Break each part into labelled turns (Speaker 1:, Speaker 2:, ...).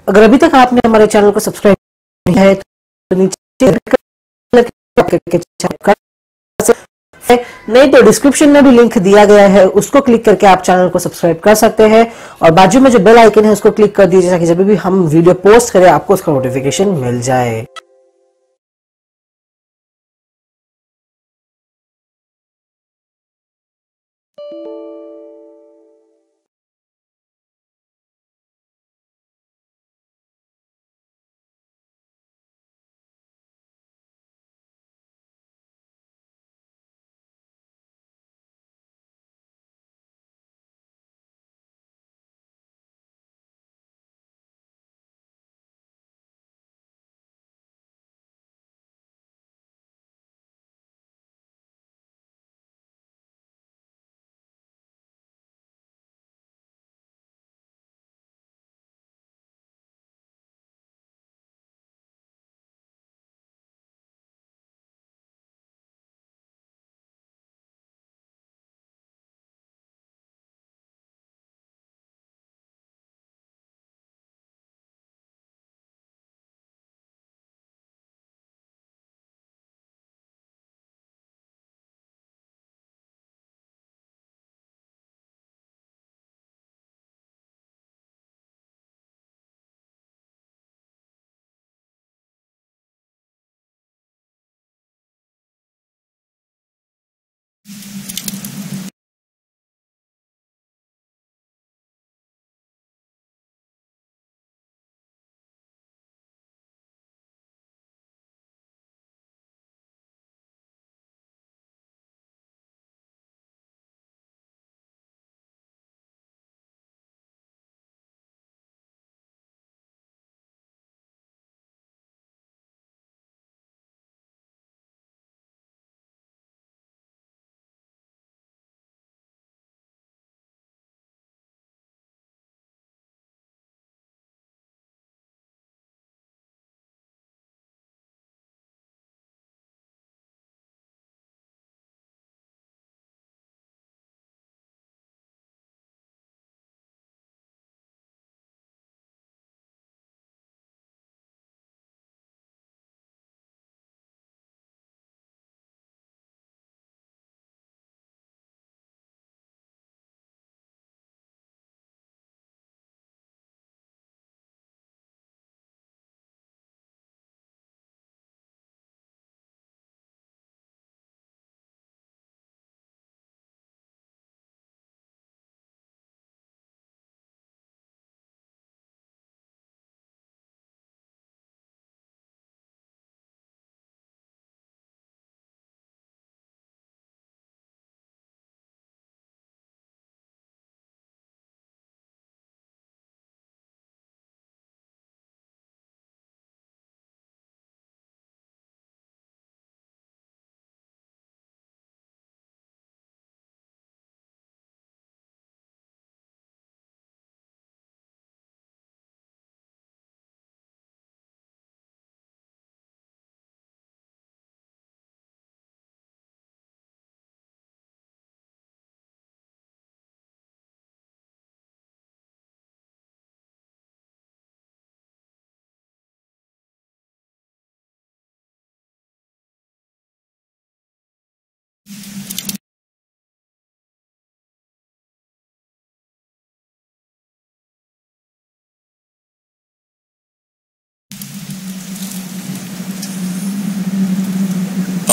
Speaker 1: अगर अभी तक आपने हमारे चैनल को सब्सक्राइब नहीं किया है तो नीचे नहीं तो डिस्क्रिप्शन में भी लिंक दिया गया है, उसको क्लिक करके आप चैनल को सब्सक्राइब कर सकते हैं और बाजू में जो बेल आइकन है उसको क्लिक कर दीजिए ताकि जब भी हम वीडियो पोस्ट करें आपको उसका नोटिफिकेशन मिल जाए।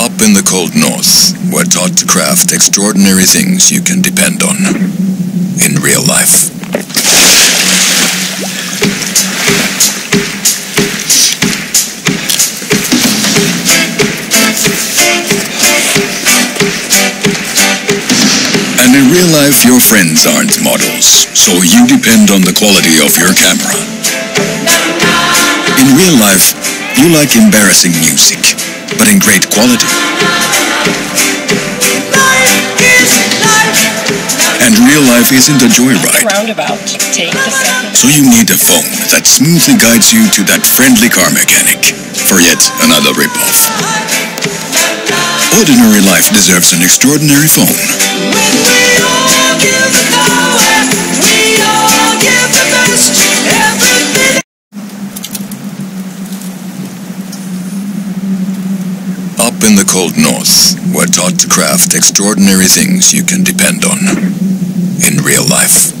Speaker 2: Up in the cold north, we're taught to craft extraordinary things you can depend on in real life. And in real life, your friends aren't models, so you depend on the quality of your camera. In real life, you like embarrassing music, but in great quality. And real life isn't a joyride. So you need a phone that smoothly guides you to that friendly car mechanic for yet another ripoff. Ordinary life deserves an extraordinary phone. cold north, we're taught to craft extraordinary things you can depend on in real life.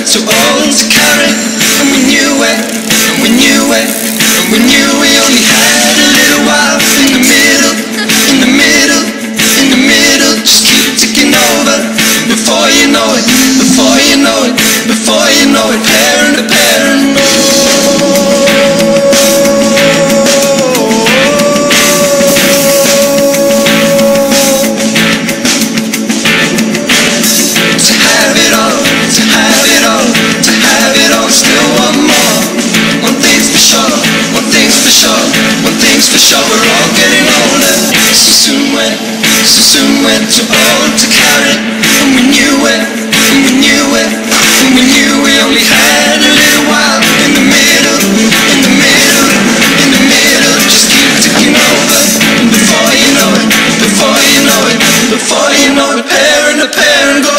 Speaker 2: Too old to carry, and we knew it, and we knew it, and we knew we only had a little while. In the middle, in the middle, in the middle, just keep ticking over. Before you know it, before you know it, before you know it, parent to parent. Too old to carry, and we knew it, and we knew it, and we knew we only had a little while. In the middle, in the middle, in the middle, just keep ticking over. And before you know it, before you know it, before you know it, parent to parent go.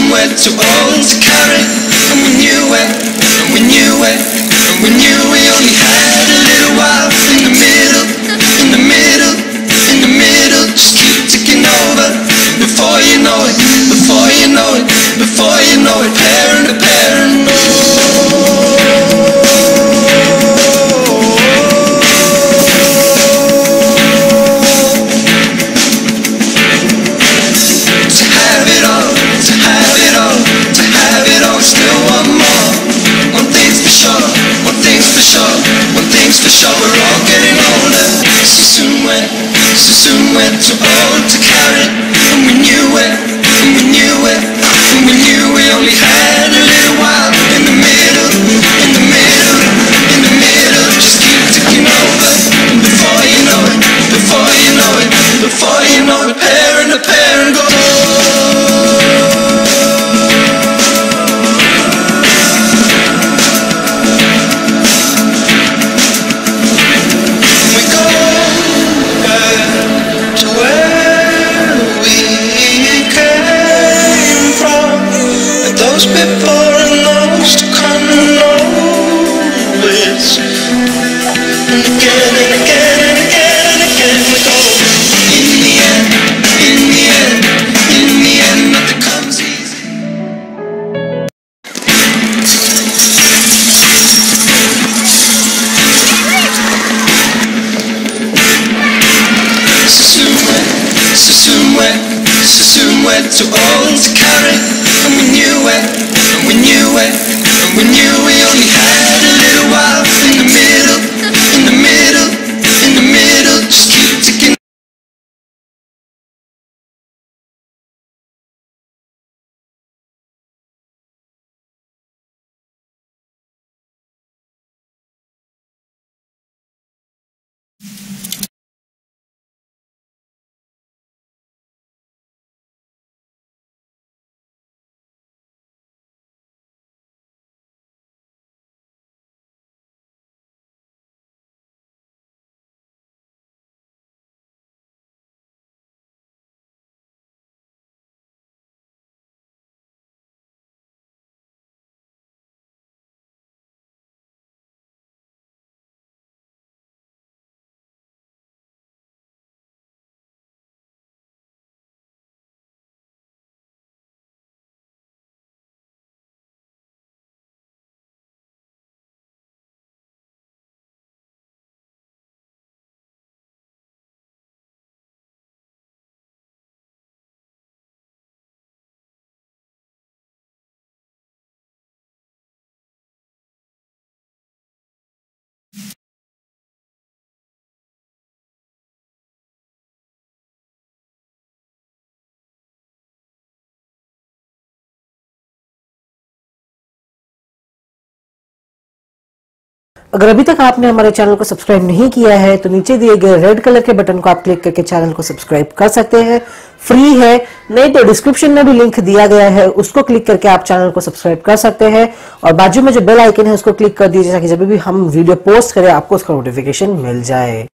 Speaker 3: were too old to carry, and we knew it, and we knew it, and we knew we only had a little while. In the middle, in the middle, in the middle, just keep ticking over. Before you know So soon we're too old to carry, and we knew it, and we knew it, and we knew we only had a little while. In the middle, in the middle, in the middle, just keep ticking over. And before you know it, before you know it, before you know it, a pair and go. Those before and those to come know it. And again and again and again and again we go. In the end, in the end, in the end, nothing comes easy. So soon we're too old to carry, and we knew it, and we knew it, and we knew we only had a little while. In the middle, in the middle, in the middle, just keep ticking.
Speaker 1: अगर अभी तक आपने हमारे channel को subscribe नहीं किया है तो नीचे दिए गए रेड कलर के बटन को आप क्लिक करके चैनल को सब्सक्राइब कर सकते हैं, फ्री है। नहीं तो डिस्क्रिप्शन में भी लिंक दिया गया है, उसको क्लिक करके आप चैनल को सब्सक्राइब कर सकते हैं और बाजू में जो बेल आइकन है उसको क्लिक कर दीजिए ताकि जब भी हम वीडियो पोस्ट करें आपको उसका नोटिफिकेशन मिल जाए।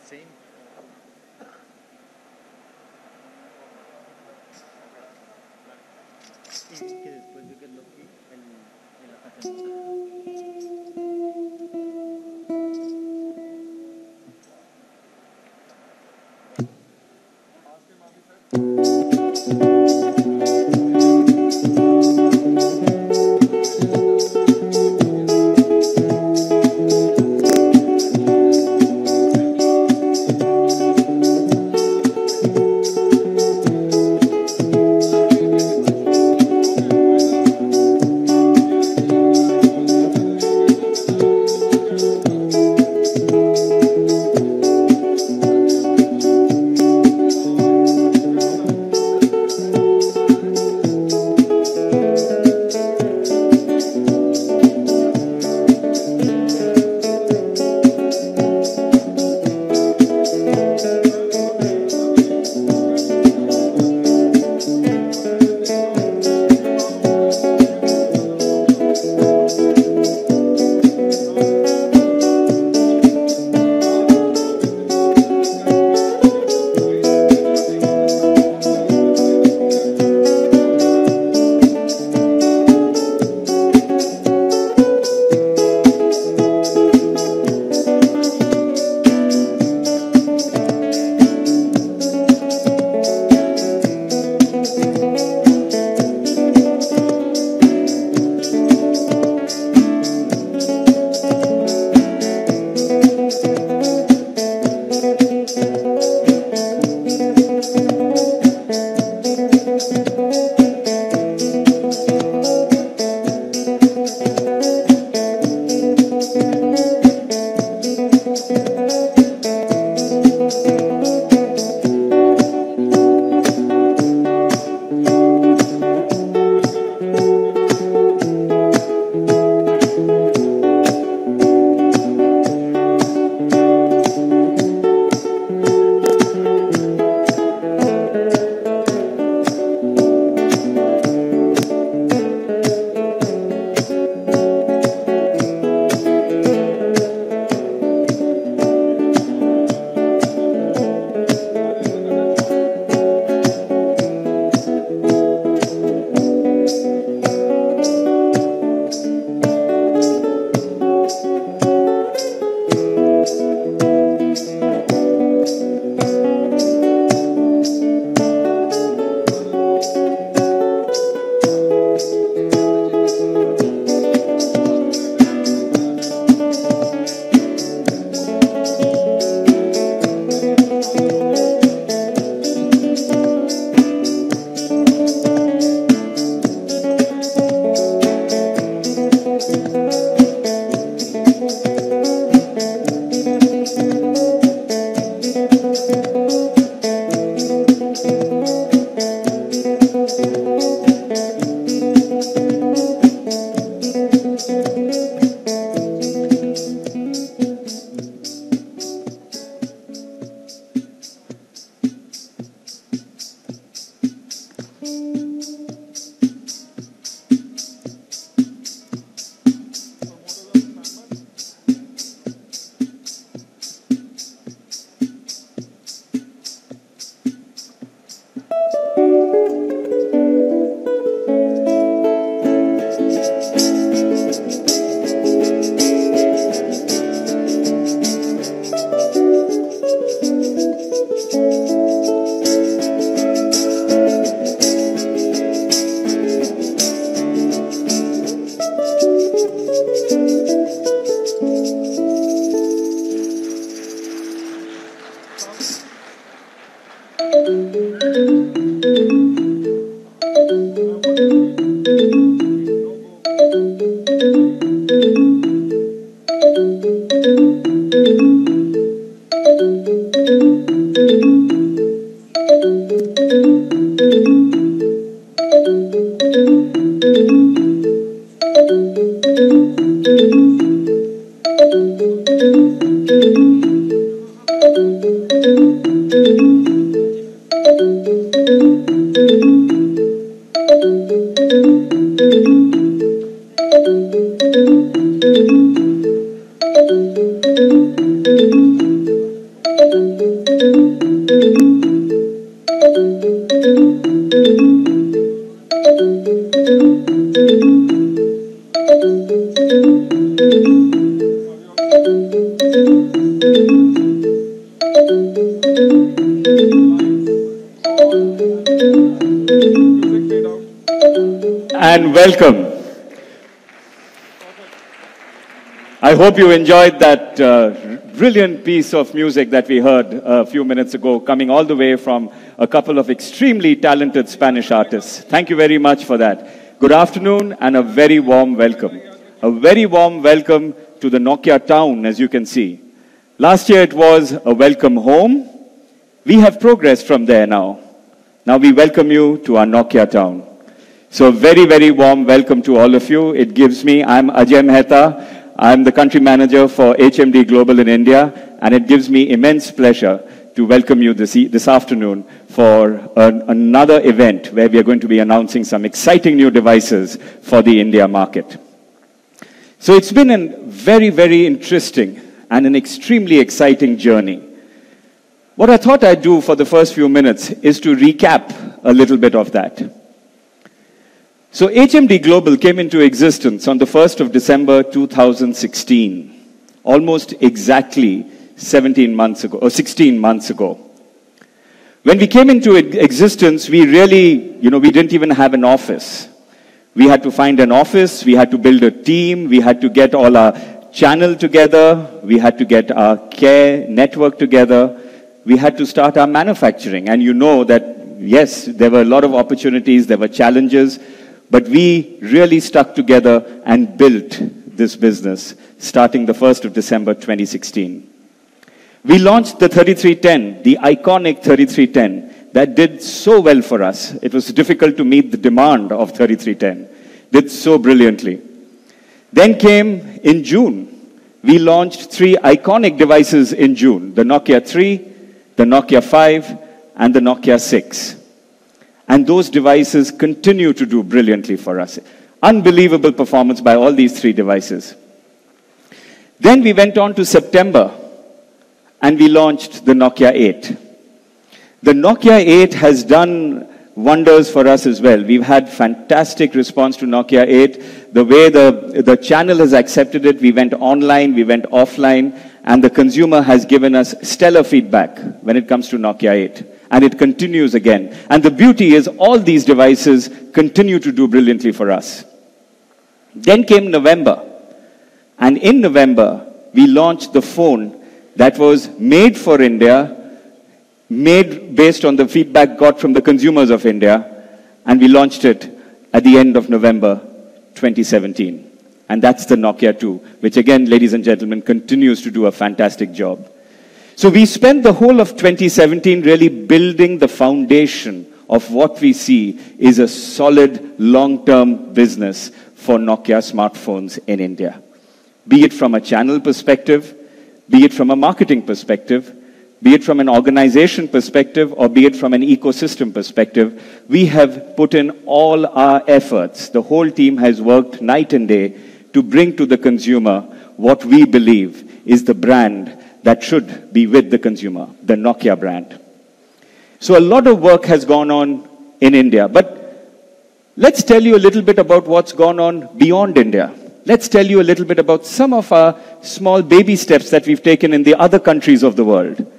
Speaker 4: Same. Y que después de que lo vi, en la canción.
Speaker 5: welcome. I hope you enjoyed that brilliant piece of music that we heard a few minutes ago, coming all the way from a couple of extremely talented Spanish artists. Thank you very much for that. Good afternoon and a very warm welcome. A very warm welcome to the Nokia town, as you can see. Last year it was a welcome home. We have progressed from there now. Now we welcome you to our Nokia town. So a very, very warm welcome to all of you. It gives me, I'm Ajay Mehta. I'm the country manager for HMD Global in India, and it gives me immense pleasure to welcome you this afternoon for another event where we are going to be announcing some exciting new devices for the India market. So it's been a very, very interesting and an extremely exciting journey. What I thought I'd do for the first few minutes is to recap a little bit of that. So HMD Global came into existence on the 1st of December 2016, almost exactly 17 months ago, or 16 months ago. When we came into existence, we really, we didn't even have an office. We had to find an office, we had to build a team, we had to get all our channel together, we had to get our care network together, we had to start our manufacturing. And you know that, yes, there were a lot of opportunities, there were challenges, but we really stuck together and built this business, starting the 1st of December 2016. We launched the 3310, the iconic 3310, that did so well for us. It was difficult to meet the demand of 3310. Did so brilliantly. Then came in June. We launched 3 iconic devices in June, the Nokia 3, the Nokia 5, and the Nokia 6. And those devices continue to do brilliantly for us. Unbelievable performance by all these 3 devices. Then we went on to September, and we launched the Nokia 8. The Nokia 8 has done wonders for us as well. We've had fantastic response to Nokia 8. The way the channel has accepted it, we went online, we went offline, and the consumer has given us stellar feedback when it comes to Nokia 8. And it continues again. And the beauty is all these devices continue to do brilliantly for us. Then came November. And in November, we launched the phone that was made for India, made based on the feedback got from the consumers of India, and we launched it at the end of November 2017. And that's the Nokia 2, which again, ladies and gentlemen, continues to do a fantastic job. So we spent the whole of 2017 really building the foundation of what we see is a solid long-term business for Nokia smartphones in India. Be it from a channel perspective, be it from a marketing perspective, be it from an organization perspective, or be it from an ecosystem perspective, we have put in all our efforts. The whole team has worked night and day to bring to the consumer what we believe is the brand that should be with the consumer, the Nokia brand. So a lot of work has gone on in India, but let's tell you a little bit about what's gone on beyond India. Let's tell you a little bit about some of our small baby steps that we've taken in the other countries of the world.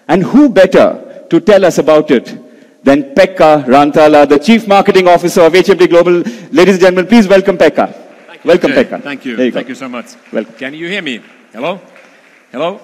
Speaker 5: And who better to tell us about it than Pekka Rantala, the Chief Marketing Officer of HMD Global. Ladies and gentlemen, please welcome Pekka. Welcome,
Speaker 6: Ajay.
Speaker 5: Pekka.
Speaker 6: Thank you.
Speaker 5: Thank
Speaker 6: you so much.
Speaker 5: Welcome.
Speaker 6: Can you hear me? Hello? Hello?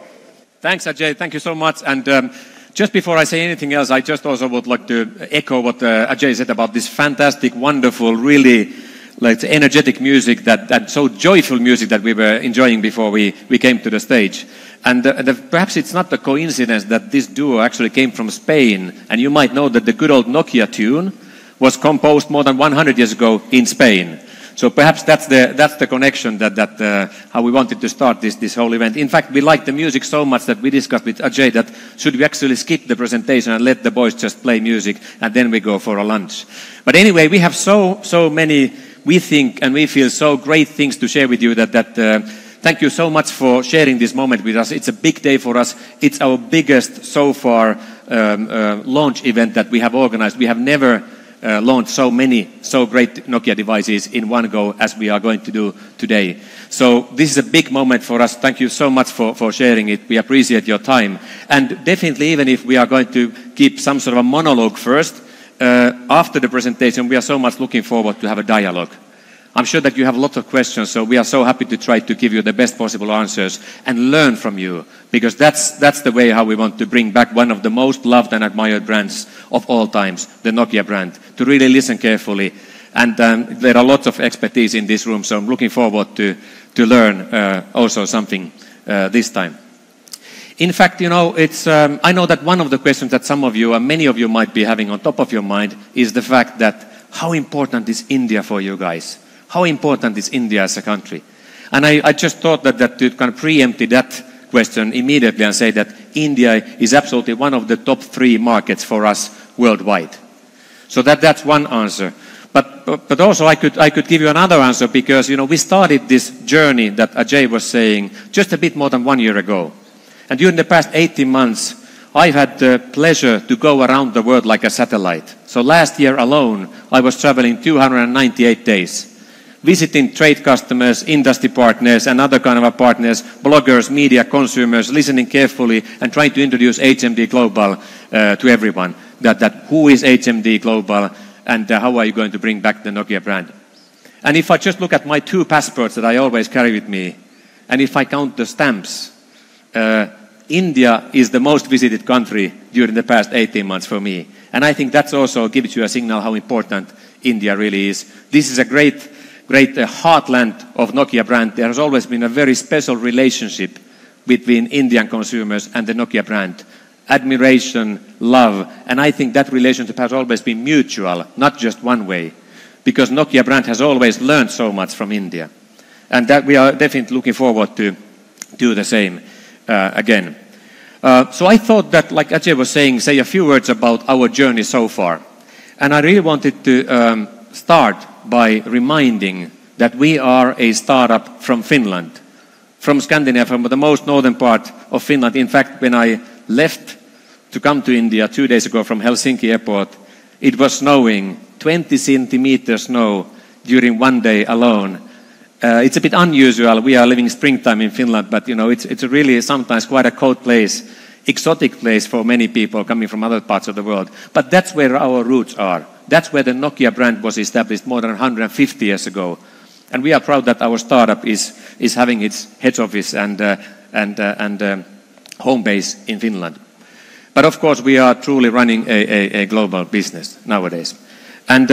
Speaker 6: Thanks, Ajay. Thank you so much. And just before I say anything else, I just also would like to echo what Ajay said about this fantastic, wonderful, really energetic music, that so joyful music that we were enjoying before we came to the stage. And perhaps it's not a coincidence that this duo actually came from Spain. And you might know that the good old Nokia tune was composed more than 100 years ago in Spain. So perhaps that's the connection that how we wanted to start this whole event. In fact, we liked the music so much that we discussed with Ajay that should we actually skip the presentation and let the boys just play music and then we go for a lunch. But anyway, we have so many, we think and we feel so great things to share with you that thank you so much for sharing this moment with us. It's a big day for us. It's our biggest so far launch event that we have organized. We have never launched so many so great Nokia devices in one go as we are going to do today. So this is a big moment for us. Thank you so much for sharing it. We appreciate your time. And definitely, even if we are going to keep some sort of a monologue first, after the presentation, we are so much looking forward to have a dialogue. I'm sure that you have lots of questions, so we are so happy to try to give you the best possible answers and learn from you, because that's the way how we want to bring back one of the most loved and admired brands of all times, the Nokia brand, to really listen carefully. And there are lots of expertise in this room, so I'm looking forward to learn also something this time. In fact, you know, I know that one of the questions that some of you, and many of you might be having on top of your mind, is the fact that how important is India for you guys? How important is India as a country? And I just thought that to kind of preempt that question immediately and say that India is absolutely one of the top 3 markets for us worldwide. So that's one answer. But also I could give you another answer, because, you know, we started this journey that Ajay was saying just a bit more than 1 year ago. And during the past 18 months, I've had the pleasure to go around the world like a satellite. So last year alone, I was traveling 298 days, visiting trade customers, industry partners, and other kind of partners, bloggers, media, consumers, listening carefully and trying to introduce HMD Global to everyone. That who is HMD Global and how are you going to bring back the Nokia brand? And if I just look at my 2 passports that I always carry with me, and if I count the stamps, India is the most visited country during the past 18 months for me. And I think that's also gives you a signal how important India really is. This is a great heartland of Nokia brand. There has always been a very special relationship between Indian consumers and the Nokia brand. Admiration, love, and I think that relationship has always been mutual, not just one way, because Nokia brand has always learned so much from India. And that we are definitely looking forward to do the same again. So I thought that, like Ajay was saying, say a few words about our journey so far. And I really wanted to start by reminding that we are a startup from Finland, from Scandinavia, from the most northern part of Finland. In fact, when I left to come to India 2 days ago from Helsinki airport, it was snowing, 20 centimeters snow during one day alone. It's a bit unusual. We are living springtime in Finland, but you know, it's really sometimes quite a cold place, exotic place for many people coming from other parts of the world. But that's where our roots are. That's where the Nokia brand was established more than 150 years ago. And we are proud that our startup is having its head office and home base in Finland. But of course, we are truly running a global business nowadays. And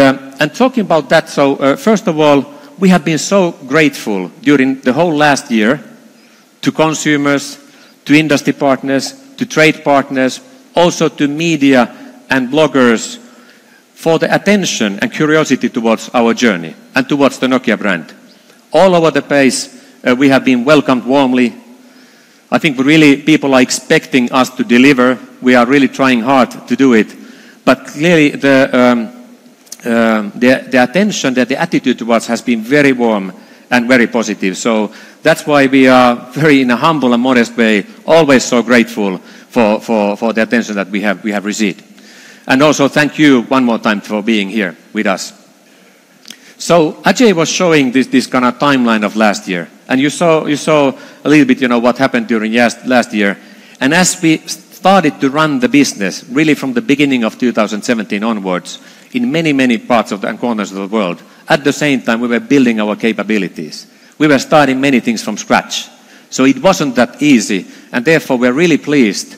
Speaker 6: talking about that, so first of all, we have been so grateful during the whole last year to consumers, to industry partners, to trade partners, also to media and bloggers for the attention and curiosity towards our journey and towards the Nokia brand. All over the place, we have been welcomed warmly. I think really people are expecting us to deliver. We are really trying hard to do it. But clearly the attention, the attitude towards has been very warm and very positive. So that's why we are very, in a humble and modest way, always so grateful for the attention that we have received. And also thank you one more time for being here with us. So Ajay was showing this kind of timeline of last year, and you saw a little bit, you know, what happened during last year. And as we started to run the business, really from the beginning of 2017 onwards, in many parts of and corners of the world, at the same time we were building our capabilities. We were starting many things from scratch. So it wasn't that easy, and therefore we're really pleased.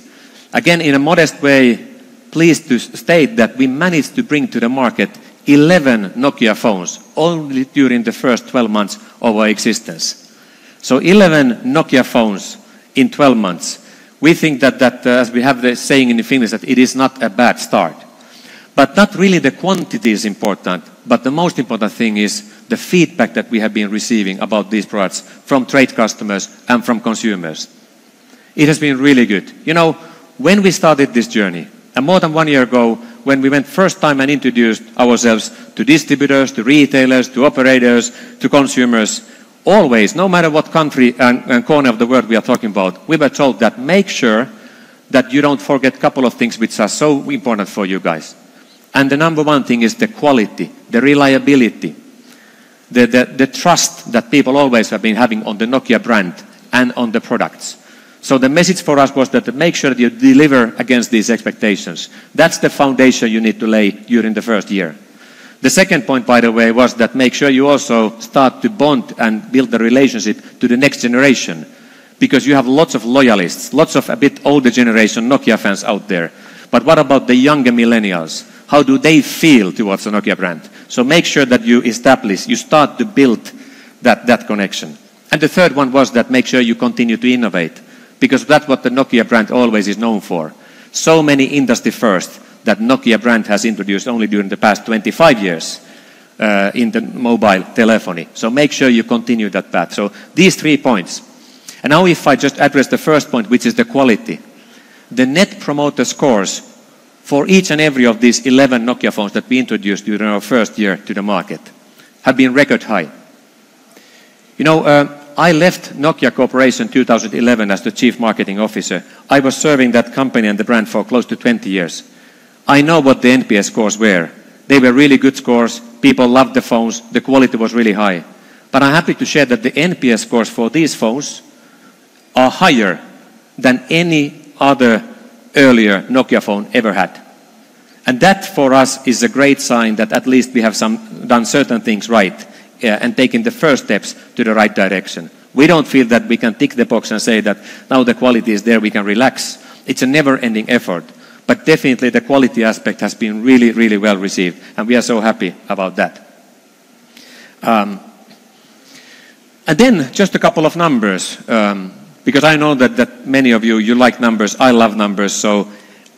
Speaker 6: Again, in a modest way, pleased to state that we managed to bring to the market 11 Nokia phones only during the first 12 months of our existence. So 11 Nokia phones in 12 months. We think that as we have the saying in Finnish, that it is not a bad start. But not really the quantity is important, but the most important thing is the feedback that we have been receiving about these products from trade customers and from consumers. It has been really good. You know, when we started this journey, and more than 1 year ago, when we went first time and introduced ourselves to distributors, to retailers, to operators, to consumers, always, no matter what country and corner of the world we are talking about, we were told that make sure that you don't forget a couple of things which are so important for you guys. And the number one thing is the quality, the reliability, the trust that people always have been having on the Nokia brand and on the products. So the message for us was that make sure that you deliver against these expectations. That's the foundation you need to lay during the first year. The second point, by the way, was that make sure you also start to bond and build the relationship to the next generation, because you have lots of loyalists, lots of a bit older generation Nokia fans out there. But what about the younger millennials? How do they feel towards the Nokia brand? So make sure that you establish, you start to build that connection. And the third one was that make sure you continue to innovate, because that's what the Nokia brand always is known for. So many industry firsts that Nokia brand has introduced only during the past 25 years in the mobile telephony. So make sure you continue that path. So these 3 points. And now if I just address the first point, which is the quality. The net promoter scores for each and every of these 11 Nokia phones that we introduced during our first year to the market have been record high. You know, I left Nokia Corporation 2011 as the Chief Marketing Officer. I was serving that company and the brand for close to 20 years. I know what the NPS scores were. They were really good scores. People loved the phones. The quality was really high. But I'm happy to share that the NPS scores for these phones are higher than any other earlier Nokia phone ever had. And that for us is a great sign that at least we have done certain things right and taken the first steps to the right direction. We don't feel that we can tick the box and say that now the quality is there, we can relax. It's a never-ending effort. But definitely the quality aspect has been really, really well received. And we are so happy about that. And then just a couple of numbers. Because I know that many of you like numbers. I love numbers. So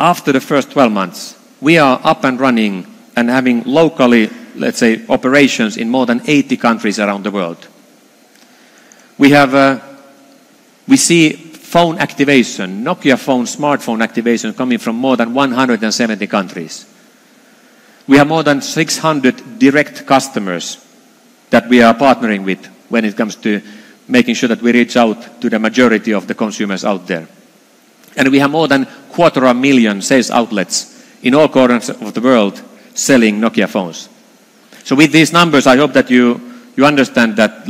Speaker 6: after the first 12 months, we are up and running and having locally, let's say, operations in more than 80 countries around the world. We see phone activation, Nokia phone, smartphone activation coming from more than 170 countries. We have more than 600 direct customers that we are partnering with when it comes to making sure that we reach out to the majority of the consumers out there. And we have more than 250,000 sales outlets in all corners of the world selling Nokia phones. So with these numbers, I hope that you understand that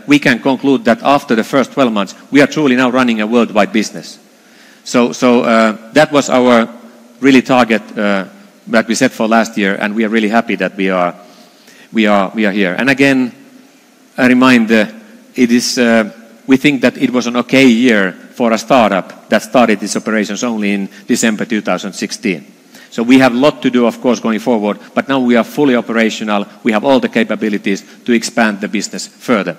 Speaker 6: we can conclude that after the first 12 months, we are truly now running a worldwide business. So that was our really target that we set for last year, and we are really happy that we are here. And again, a reminder, we think that it was an okay year for a startup that started its operations only in December 2016. So we have a lot to do, of course, going forward, but now we are fully operational. We have all the capabilities to expand the business further.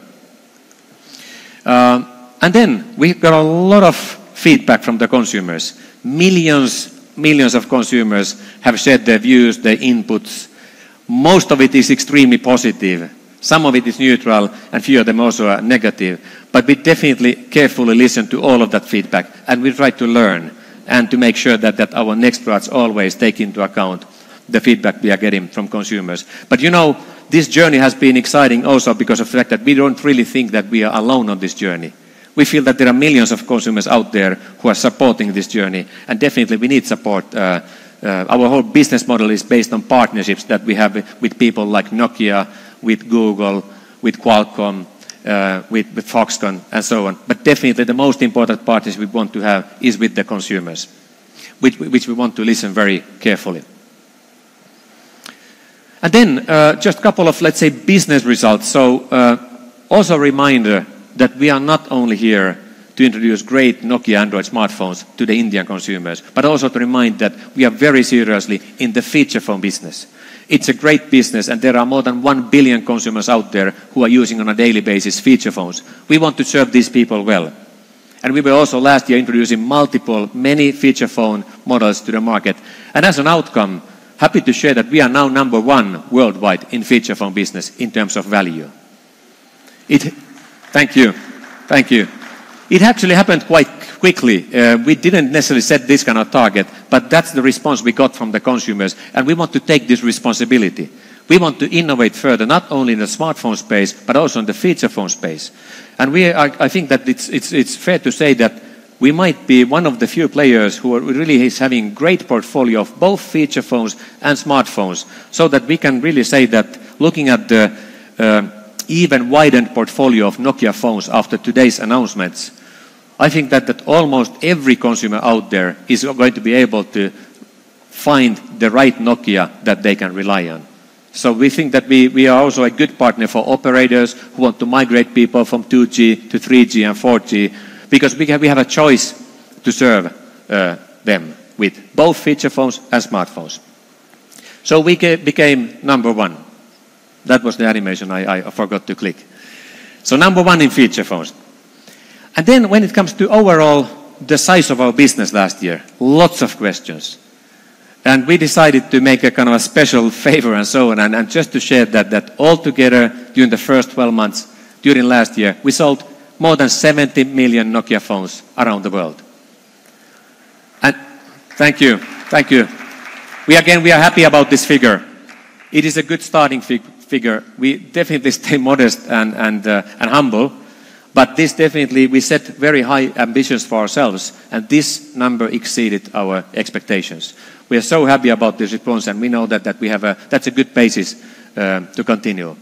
Speaker 6: And then we got a lot of feedback from the consumers. Millions of consumers have shared their views, their inputs. Most of it is extremely positive. Some of it is neutral, and few of them also are negative. But we definitely carefully listen to all of that feedback, and we try to learn and to make sure that our next products always take into account the feedback we are getting from consumers. But you know, this journey has been exciting also because of the fact that we don't really think that we are alone on this journey. We feel that there are millions of consumers out there who are supporting this journey, and definitely we need support. Our whole business model is based on partnerships that we have with people like Nokia, with Google, with Qualcomm, with Foxconn, and so on. But definitely the most important partners we want to have is with the consumers, which we want to listen very carefully. And then just a couple of, let's say, business results. So also a reminder that we are not only here to introduce great Nokia Android smartphones to the Indian consumers, but also to remind that we are very seriously in the feature phone business. It's a great business, and there are more than 1 billion consumers out there who are using on a daily basis feature phones. We want to serve these people well. And we were also last year introducing many feature phone models to the market. And as an outcome, happy to share that we are now number 1 worldwide in feature phone business in terms of value. Thank you. It actually happened quite quickly. We didn't necessarily set this kind of target, but that's the response we got from the consumers, and we want to take this responsibility. We want to innovate further, not only in the smartphone space, but also in the feature phone space. And I think that it's fair to say that we might be one of the few players who really is having great portfolio of both feature phones and smartphones, so that we can really say that looking at the even widened portfolio of Nokia phones after today's announcements, I think that almost every consumer out there is going to be able to find the right Nokia that they can rely on. So we think that we are also a good partner for operators who want to migrate people from 2G to 3G and 4G, because we have a choice to serve them with both feature phones and smartphones. So we became number one. That was the animation I forgot to click. So number one in feature phones. And then when it comes to overall the size of our business last year, lots of questions. And we decided to make a kind of a special favor and so on, and just to share that altogether during the first 12 months, during last year, we sold more than 70 million Nokia phones around the world. And thank you. We are happy about this figure. It is a good starting figure. We definitely stay modest and humble, but this definitely, we set very high ambitions for ourselves, and this number exceeded our expectations. We are so happy about this response, and we know that that's a good basis to continue.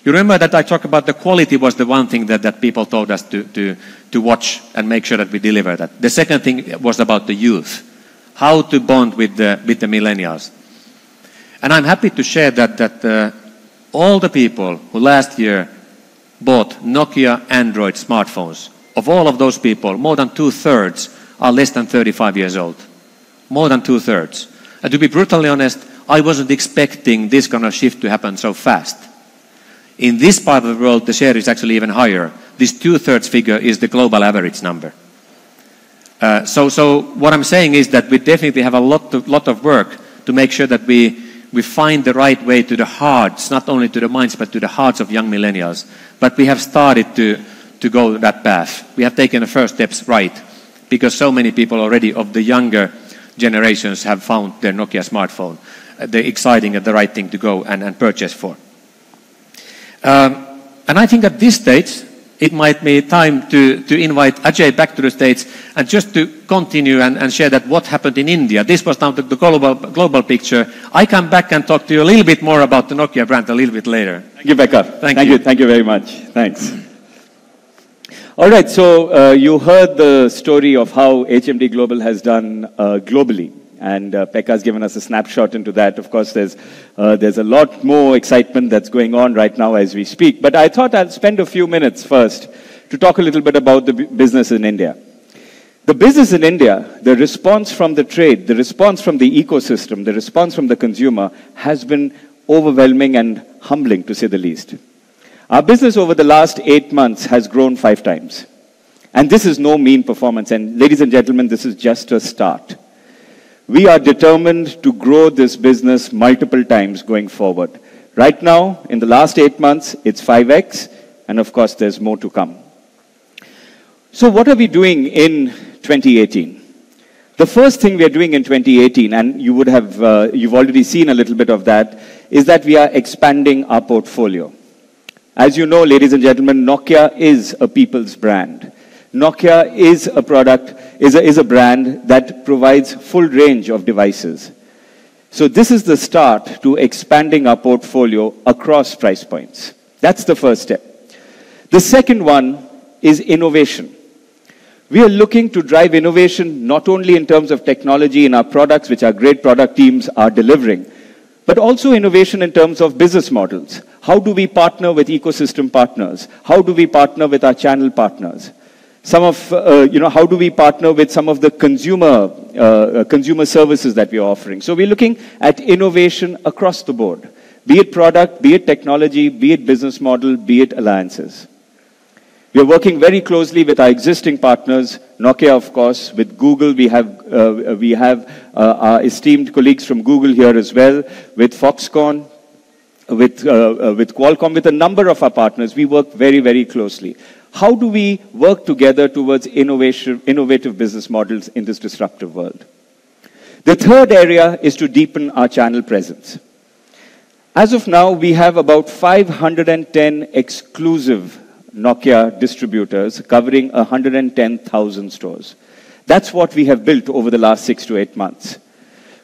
Speaker 6: You remember that I talked about the quality was the one thing that people told us to watch and make sure that we deliver that. The second thing was about the youth, how to bond with the millennials. And I'm happy to share that all the people who last year bought Nokia Android smartphones, of all of those people, more than 2/3 are less than 35 years old. More than 2/3. And to be brutally honest, I wasn't expecting this kind of shift to happen so fast. In this part of the world, the share is actually even higher. This 2/3 figure is the global average number. So what I'm saying is that we definitely have a lot of work to make sure that we find the right way to the hearts, not only to the minds, but to the hearts of young millennials. But we have started to go that path. We have taken the first steps right, because so many people already of the younger generations have found their Nokia smartphone the exciting and the right thing to go and purchase for. And I think at this stage, it might be time to invite Ajay back to the stage and just to continue and share that what happened in India. This was now the global picture. I come back and talk to you a little bit more about the Nokia brand a little bit later.
Speaker 5: Thank you, Becca. Thank you very much. Thanks. All right, so you heard the story of how HMD Global has done globally. And Pekka has given us a snapshot into that. Of course, there's a lot more excitement that's going on right now as we speak. But I thought I'd spend a few minutes first to talk a little bit about the business in India. The business in India, the response from the trade, the response from the ecosystem, the response from the consumer has been overwhelming and humbling, to say the least. Our business over the last 8 months has grown 5 times. And this is no mean performance. And ladies and gentlemen, this is just a start. We are determined to grow this business multiple times going forward. Right now, in the last 8 months, it's 5x, and of course, there's more to come. So what are we doing in 2018? The first thing we are doing in 2018, and you've already seen a little bit of that, is that we are expanding our portfolio. As you know, ladies and gentlemen, Nokia is a people's brand. Nokia is a product, is a brand that provides full range of devices. So this is the start to expanding our portfolio across price points. That's the first step. The second one is innovation. We are looking to drive innovation not only in terms of technology in our products, which our great product teams are delivering, but also innovation in terms of business models. How do we partner with ecosystem partners? How do we partner with our channel partners? How do we partner with some of the consumer services that we are offering? So we're looking at innovation across the board, be it product, be it technology, be it business model, be it alliances. We are working very closely with our existing partners, Nokia, of course, with Google. We have our esteemed colleagues from Google here as well, with Foxconn, with Qualcomm, with a number of our partners. We work very, very closely. How do we work together towards innovative business models in this disruptive world? The third area is to deepen our channel presence. As of now, we have about 510 exclusive Nokia distributors covering 110,000 stores. That's what we have built over the last 6 to 8 months.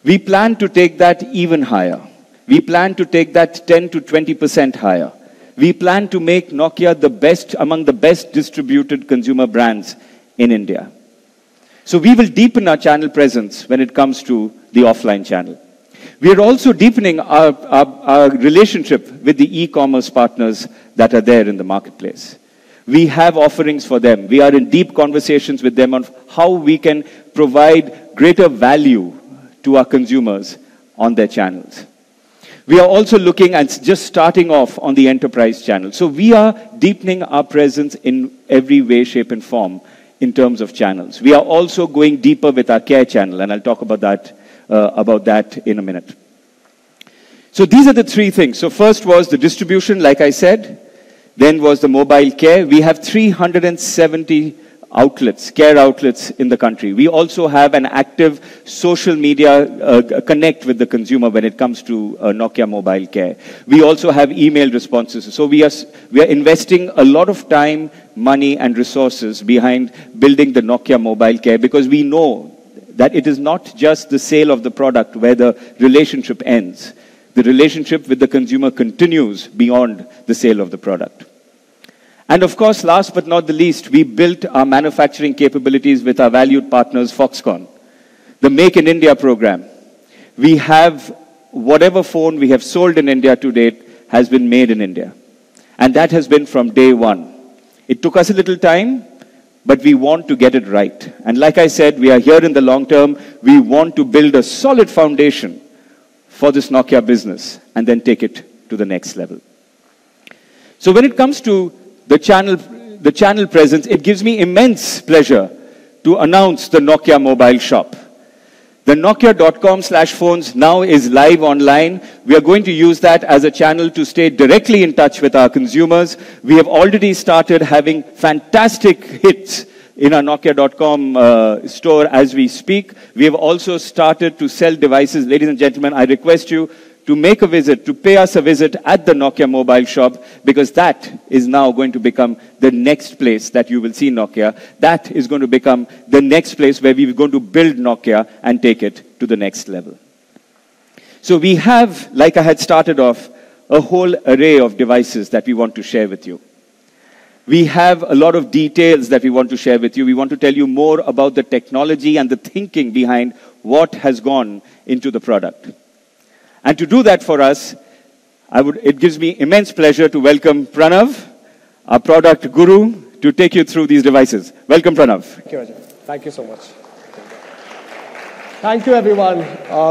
Speaker 5: We plan to take that even higher. We plan to take that 10 to 20% higher. We plan to make Nokia among the best distributed consumer brands in India. So we will deepen our channel presence when it comes to the offline channel. We are also deepening our relationship with the e-commerce partners that are there in the marketplace. We have offerings for them. We are in deep conversations with them on how we can provide greater value to our consumers on their channels. We are also looking at just starting off on the enterprise channel. So we are deepening our presence in every way, shape, and form in terms of channels. We are also going deeper with our care channel, and I'll talk about that in a minute. So these are the three things. So first was the distribution, like I said. Then was the mobile care. We have 370 outlets, care outlets in the country. We also have an active social media connect with the consumer when it comes to Nokia Mobile Care. We also have email responses. So we are investing a lot of time, money, and resources behind building the Nokia Mobile Care, because we know that it is not just the sale of the product where the relationship ends. The relationship with the consumer continues beyond the sale of the product. And of course, last but not the least, we built our manufacturing capabilities with our valued partners, Foxconn. The Make in India program. We have whatever phone we have sold in India to date has been made in India. And that has been from day one. It took us a little time, but we want to get it right. And like I said, we are here in the long term. We want to build a solid foundation for this Nokia business and then take it to the next level. So when it comes to the channel presence, it gives me immense pleasure to announce the Nokia mobile shop. The Nokia.com/phones now is live online. We are going to use that as a channel to stay directly in touch with our consumers. We have already started having fantastic hits in our Nokia.com store as we speak. We have also started to sell devices. Ladies and gentlemen, I request you to make a visit, to pay us a visit at the Nokia mobile shop, because that is now going to become the next place that you will see Nokia. That is going to become the next place where we're going to build Nokia and take it to the next level. So we have, like I had started off, a whole array of devices that we want to share with you. We have a lot of details that we want to share with you. We want to tell you more about the technology and the thinking behind what has gone into the product. And to do that for us, it gives me immense pleasure to welcome Pranav, our product guru, to take you through these devices. Welcome, Pranav.
Speaker 7: Thank you, Ajay. Thank you so much. Thank you, everyone.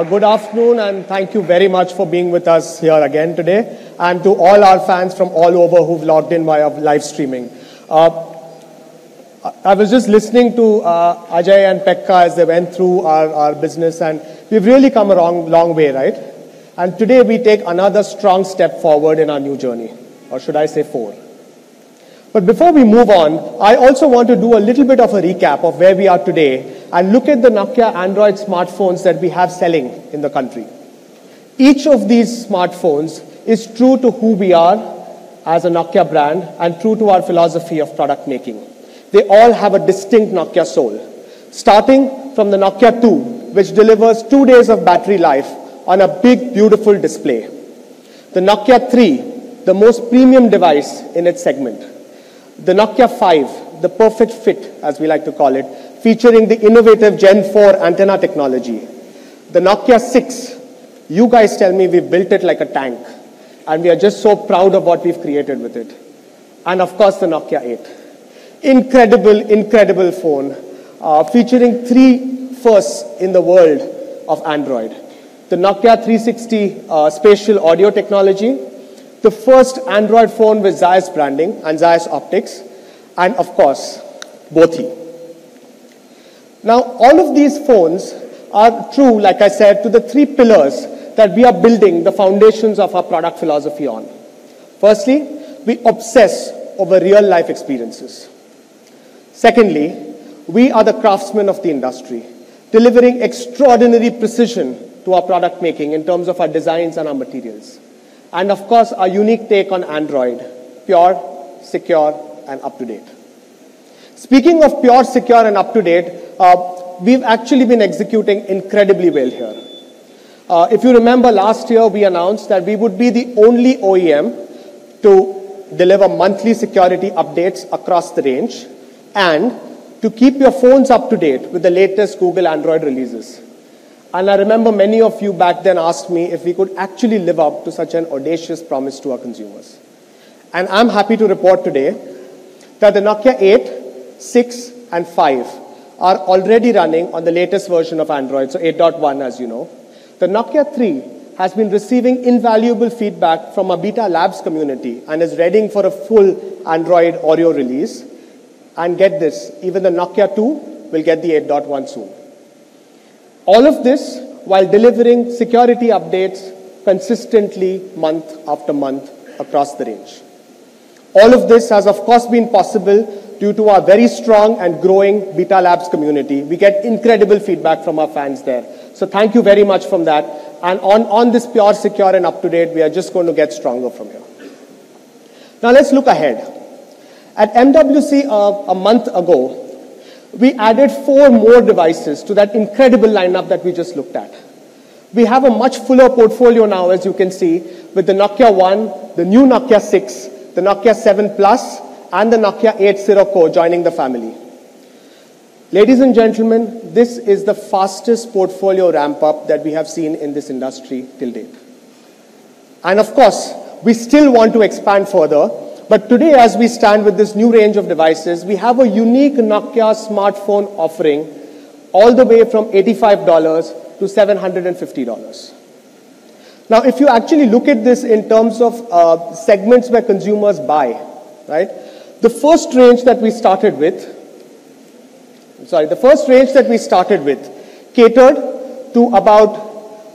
Speaker 7: Good afternoon, and thank you very much for being with us here again today, and to all our fans from all over who've logged in via live streaming. I was just listening to Ajay and Pekka as they went through our business, and we've really come a long way, right? And today we take another strong step forward in our new journey, or should I say 4. But before we move on, I also want to do a little bit of a recap of where we are today and look at the Nokia Android smartphones that we have selling in the country. Each of these smartphones is true to who we are as a Nokia brand and true to our philosophy of product making. They all have a distinct Nokia soul, starting from the Nokia 2, which delivers 2 days of battery life on a big, beautiful display. The Nokia 3, the most premium device in its segment. The Nokia 5, the perfect fit, as we like to call it, featuring the innovative Gen 4 antenna technology. The Nokia 6, you guys tell me we've built it like a tank, and we are just so proud of what we've created with it. And of course, the Nokia 8. Incredible phone, featuring 3 firsts in the world of Android. The Nokia 360 spatial audio technology, the first Android phone with Zeiss branding and Zeiss optics, and of course, Bothi. Now, all of these phones are true, like I said, to the 3 pillars that we are building the foundations of our product philosophy on. Firstly, we obsess over real-life experiences. Secondly, we are the craftsmen of the industry, delivering extraordinary precision to our product making in terms of our designs and our materials. And of course, our unique take on Android, pure, secure, and up-to-date. Speaking of pure, secure, and up-to-date, we've actually been executing incredibly well here. If you remember last year, we announced that we would be the only OEM to deliver monthly security updates across the range and to keep your phones up to date with the latest Google Android releases. And I remember many of you back then asked me if we could actually live up to such an audacious promise to our consumers. And I'm happy to report today that the Nokia 8, 6, and 5 are already running on the latest version of Android, so 8.1 as you know. The Nokia 3 has been receiving invaluable feedback from our Beta Labs community and is readying for a full Android Oriol release. And get this, even the Nokia 2 will get the 8.1 soon. All of this while delivering security updates consistently month after month across the range. All of this has of course been possible due to our very strong and growing Beta Labs community. We get incredible feedback from our fans there. So thank you very much from that. And on this pure, secure and up-to-date, we are just going to get stronger from here. Now let's look ahead. At MWC a month ago, we added 4 more devices to that incredible lineup that we just looked at. We have a much fuller portfolio now, as you can see, with the Nokia One, the new Nokia 6, the Nokia 7 Plus, and the Nokia 8 Sirocco joining the family. Ladies and gentlemen, this is the fastest portfolio ramp-up that we have seen in this industry till date. And of course, we still want to expand further, but today as we stand with this new range of devices, we have a unique Nokia smartphone offering all the way from $85 to $750. Now, if you actually look at this in terms of segments where consumers buy, right? The first range that we started with catered to about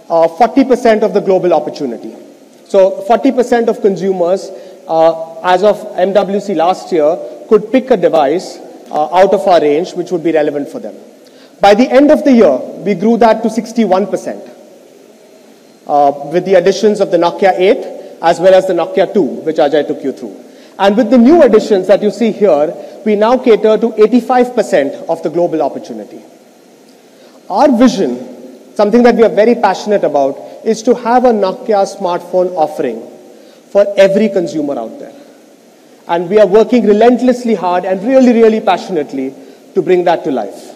Speaker 7: 40% of the global opportunity. So 40% of consumers, as of MWC last year, could pick a device out of our range which would be relevant for them. By the end of the year, we grew that to 61%. With the additions of the Nokia 8 as well as the Nokia 2, which Ajay took you through. And with the new additions that you see here, we now cater to 85% of the global opportunity. Our vision, something that we are very passionate about, is to have a Nokia smartphone offering for every consumer out there. And we are working relentlessly hard and really, really passionately to bring that to life.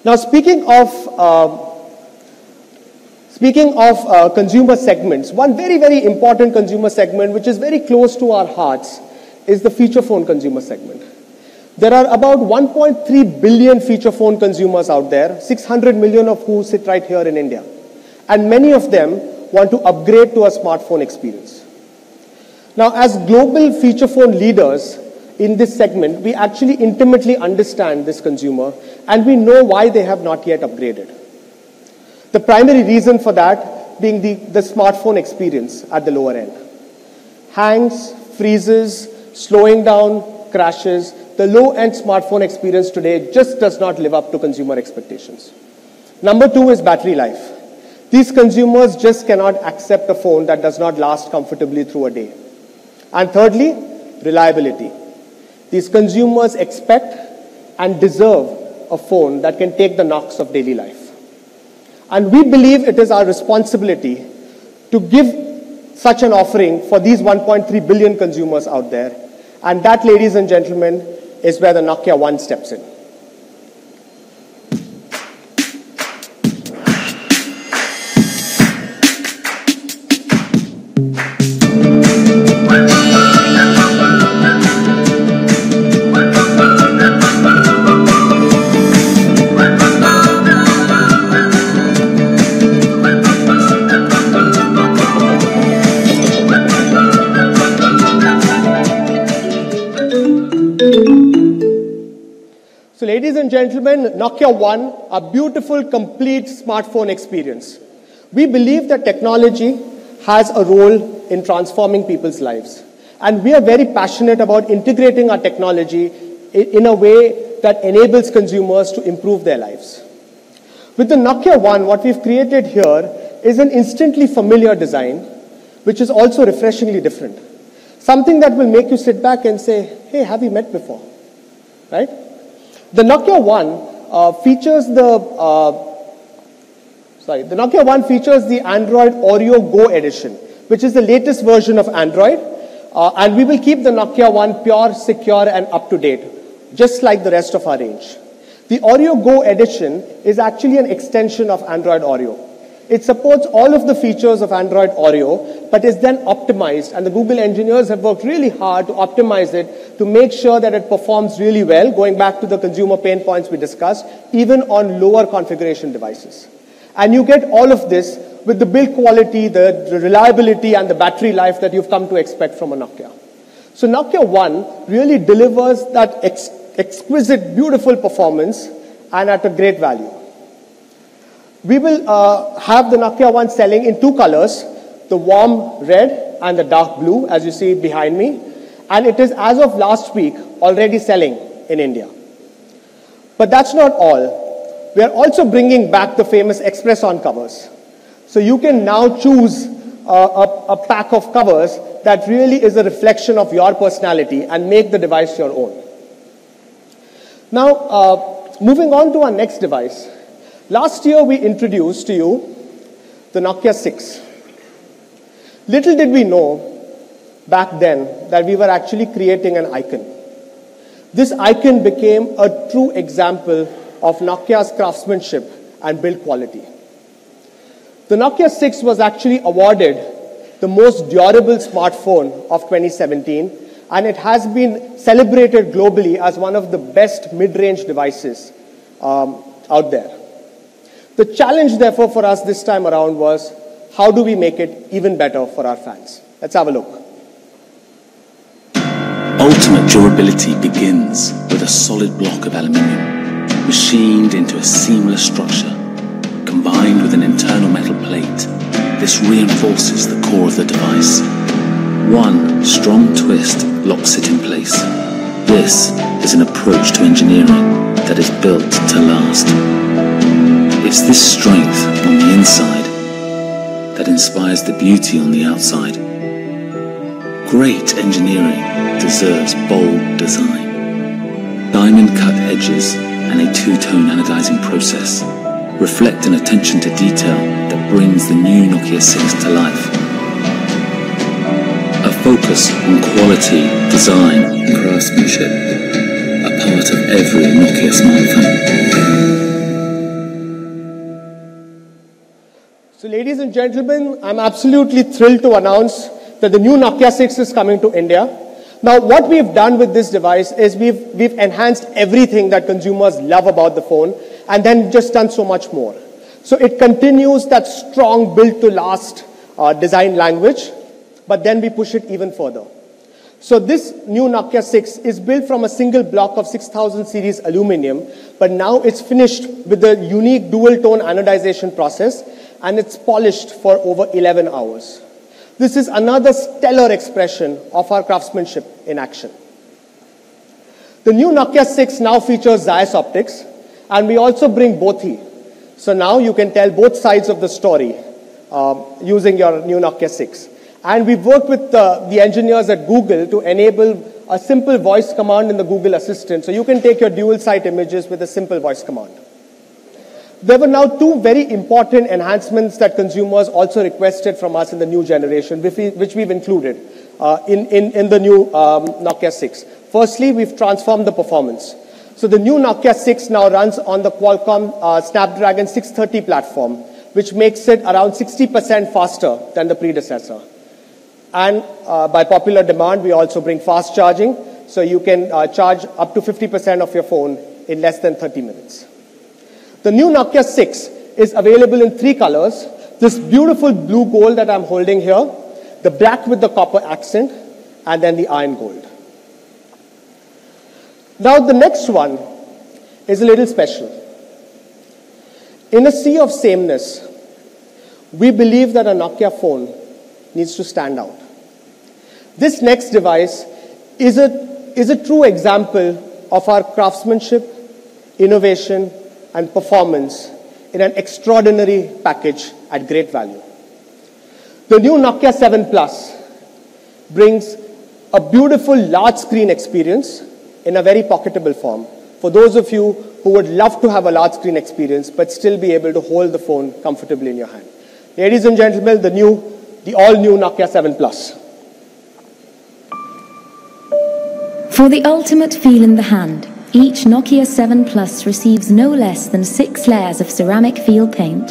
Speaker 7: Now, speaking of consumer segments, one very, very important consumer segment which is very close to our hearts is the feature phone consumer segment. There are about 1.3 billion feature phone consumers out there, 600 million of who sit right here in India. And many of them want to upgrade to a smartphone experience. Now, as global feature phone leaders in this segment, we actually intimately understand this consumer and we know why they have not yet upgraded. The primary reason for that being the smartphone experience at the lower end. Hangs, freezes, slowing down, crashes. The low-end smartphone experience today just does not live up to consumer expectations. Number 2 is battery life. These consumers just cannot accept a phone that does not last comfortably through a day. And thirdly, reliability. These consumers expect and deserve a phone that can take the knocks of daily life. And we believe it is our responsibility to give such an offering for these 1.3 billion consumers out there. And that, ladies and gentlemen, is where the Nokia One steps in. So ladies and gentlemen, Nokia One, a beautiful, complete smartphone experience. We believe that technology has a role in transforming people's lives. And we are very passionate about integrating our technology in a way that enables consumers to improve their lives. With the Nokia One, what we've created here is an instantly familiar design, which is also refreshingly different. Something that will make you sit back and say, hey, have we met before? Right? The Nokia One features the Android Oreo Go edition, which is the latest version of Android. And we will keep the Nokia One pure, secure, and up-to-date, just like the rest of our range. The Oreo Go edition is actually an extension of Android Oreo. It supports all of the features of Android Oreo, but is then optimized, and the Google engineers have worked really hard to optimize it to make sure that it performs really well, going back to the consumer pain points we discussed, even on lower configuration devices. And you get all of this with the build quality, the reliability, and the battery life that you've come to expect from a Nokia. So Nokia One really delivers that exquisite, beautiful performance and at a great value. We will have the Nokia One selling in two colors, the warm red and the dark blue, as you see behind me. And it is, as of last week, already selling in India. But that's not all. We are also bringing back the famous Express On covers. So you can now choose a pack of covers that really is a reflection of your personality and make the device your own. Now, moving on to our next device. Last year, we introduced to you the Nokia 6. Little did we know back then that we were actually creating an icon. This icon became a true example of Nokia's craftsmanship and build quality. The Nokia 6 was actually awarded the most durable smartphone of 2017, and it has been celebrated globally as one of the best mid-range devices out there. The challenge, therefore, for us this time around was, how do we make it even better for our fans? Let's have a look.
Speaker 8: Ultimate durability begins with a solid block of aluminium, machined into a seamless structure. Combined with an internal metal plate, this reinforces the core of the device. One strong twist locks it in place. This is an approach to engineering that is built to last. It's this strength on the inside that inspires the beauty on the outside. Great engineering deserves bold design. Diamond-cut edges and a two-tone anodizing process reflect an attention to detail that brings the new Nokia 6 to life. A focus on quality, design, and craftsmanship, a part of every Nokia smartphone.
Speaker 7: So ladies and gentlemen, I'm absolutely thrilled to announce that the new Nokia 6 is coming to India. Now, what we've done with this device is we've enhanced everything that consumers love about the phone, and then just done so much more. So it continues that strong built-to-last design language, but then we push it even further. So this new Nokia 6 is built from a single block of 6000 series aluminum, but now it's finished with the unique dual-tone anodization process, and it's polished for over 11 hours. This is another stellar expression of our craftsmanship in action. The new Nokia 6 now features Zeiss optics, and we also bring Bothi. So now you can tell both sides of the story using your new Nokia 6. And we've worked with the engineers at Google to enable a simple voice command in the Google Assistant. So you can take your dual site images with a simple voice command. There were now two very important enhancements that consumers also requested from us in the new generation, which we've included in the new Nokia 6. Firstly, we've transformed the performance. So the new Nokia 6 now runs on the Qualcomm Snapdragon 630 platform, which makes it around 60% faster than the predecessor. And by popular demand, we also bring fast charging, so you can charge up to 50% of your phone in less than 30 minutes. The new Nokia 6 is available in three colors. This beautiful blue gold that I'm holding here, the black with the copper accent, and then the iron gold. Now the next one is a little special. In a sea of sameness, we believe that a Nokia phone needs to stand out. This next device is a true example of our craftsmanship, innovation, and performance in an extraordinary package at great value. The new Nokia 7 Plus brings a beautiful large screen experience in a very pocketable form for those of you who would love to have a large screen experience but still be able to hold the phone comfortably in your hand. Ladies and gentlemen, the all-new Nokia 7 Plus.
Speaker 9: For the ultimate feel in the hand, Each Nokia 7 Plus receives no less than 6 layers of ceramic field paint.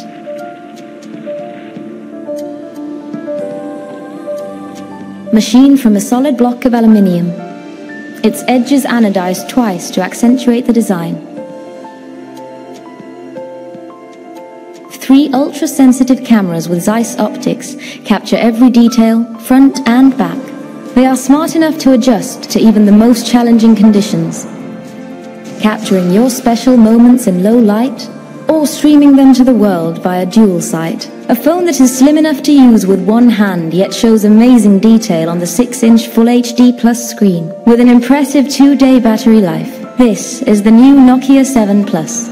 Speaker 9: Machined from a solid block of aluminium, its edges anodized twice to accentuate the design. 3 ultra-sensitive cameras with Zeiss optics capture every detail, front and back. They are smart enough to adjust to even the most challenging conditions, capturing your special moments in low light or streaming them to the world via dual sight. A phone that is slim enough to use with one hand yet shows amazing detail on the 6-inch Full HD Plus screen with an impressive 2-day battery life. This is the new Nokia 7 Plus.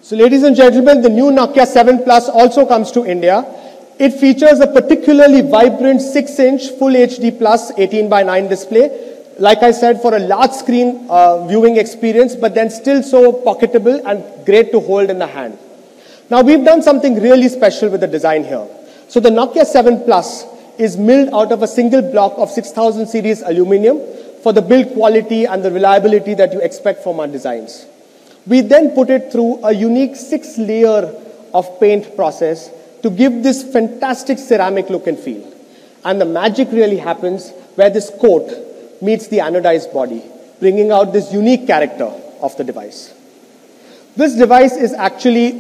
Speaker 7: So ladies and gentlemen, the new Nokia 7 Plus also comes to India. It features a particularly vibrant 6-inch Full HD Plus 18:9 display. Like I said, for a large screen viewing experience, but then still so pocketable and great to hold in the hand. Now we've done something really special with the design here. So the Nokia 7 Plus is milled out of a single block of 6000 series aluminum for the build quality and the reliability that you expect from our designs. We then put it through a unique 6-layer of paint process to give this fantastic ceramic look and feel. And the magic really happens where this coat meets the anodized body, bringing out this unique character of the device. This device is actually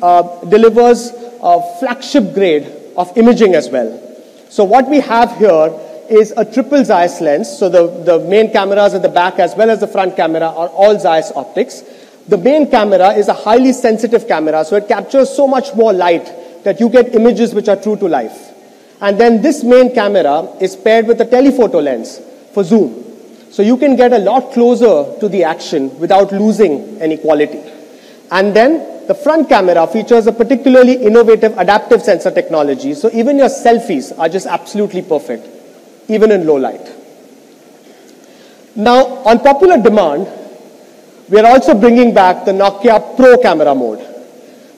Speaker 7: delivers a flagship grade of imaging as well. So what we have here is a triple Zeiss lens. So the main cameras at the back as well as the front camera are all Zeiss optics. The main camera is a highly sensitive camera, so it captures so much more light that you get images which are true to life. And then this main camera is paired with a telephoto lens for zoom. So you can get a lot closer to the action without losing any quality. And then the front camera features a particularly innovative adaptive sensor technology. So even your selfies are just absolutely perfect, even in low light. Now, on popular demand, we are also bringing back the Nokia Pro camera mode.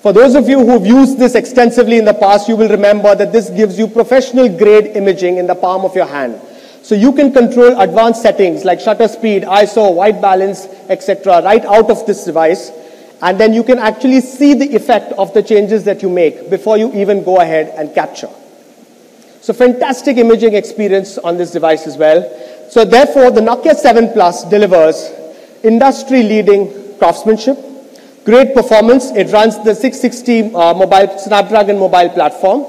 Speaker 7: For those of you who've used this extensively in the past, you will remember that this gives you professional grade imaging in the palm of your hand. So you can control advanced settings like shutter speed, ISO, white balance, etc. right out of this device. And then you can actually see the effect of the changes that you make before you even go ahead and capture. So fantastic imaging experience on this device as well. So therefore, the Nokia 7 Plus delivers industry-leading craftsmanship, great performance. It runs the 660 Snapdragon mobile platform.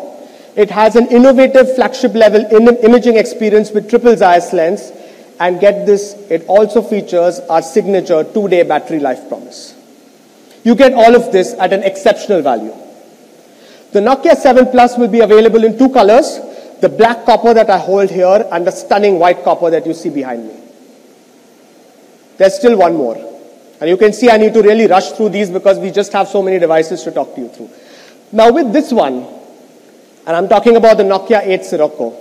Speaker 7: It has an innovative flagship level imaging experience with triple Zeiss lens. And get this, it also features our signature 2-day battery life promise. You get all of this at an exceptional value. The Nokia 7 Plus will be available in 2 colors, the black copper that I hold here and the stunning white copper that you see behind me. There's still one more. And you can see I need to really rush through these because we just have so many devices to talk to you through. Now with this one, and I'm talking about the Nokia 8 Sirocco,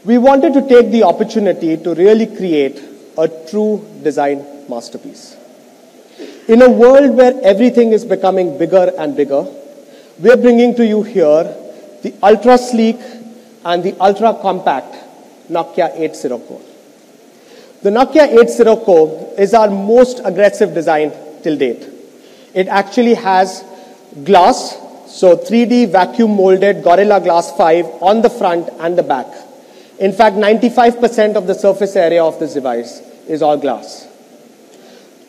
Speaker 7: we wanted to take the opportunity to really create a true design masterpiece. In a world where everything is becoming bigger and bigger, we're bringing to you here the ultra sleek and the ultra compact Nokia 8 Sirocco. The Nokia 8 Sirocco is our most aggressive design till date. It actually has glass, so 3D vacuum molded Gorilla Glass 5 on the front and the back. In fact, 95% of the surface area of this device is all glass.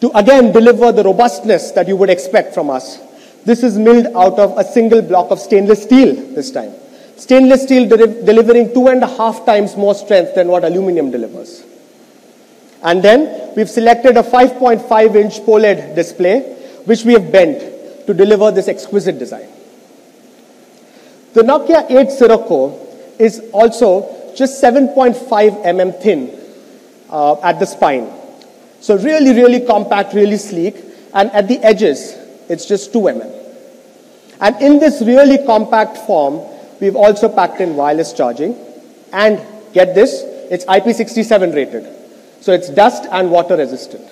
Speaker 7: To again deliver the robustness that you would expect from us, this is milled out of a single block of stainless steel this time. Stainless steel delivering 2.5 times more strength than what aluminum delivers. And then we've selected a 5.5-inch POLED display, which we have bent to deliver this exquisite design. The Nokia 8 Sirocco is also just 7.5 mm thin at the spine. So really, really compact, really sleek. And at the edges, it's just 2 mm. And in this really compact form, we've also packed in wireless charging. And get this, it's IP67 rated. So it's dust and water resistant.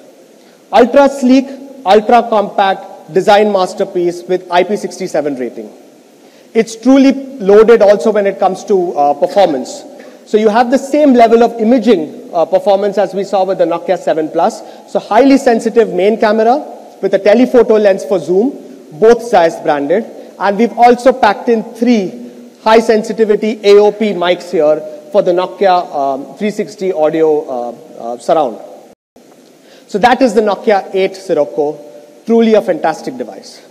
Speaker 7: Ultra sleek, ultra compact, design masterpiece with IP67 rating. It's truly loaded also when it comes to performance. So you have the same level of imaging performance as we saw with the Nokia 7 Plus. So highly sensitive main camera with a telephoto lens for zoom, both Zeiss branded. And we've also packed in 3 high sensitivity AOP mics here for the Nokia 360 audio surround. So that is the Nokia 8 Sirocco, truly a fantastic device.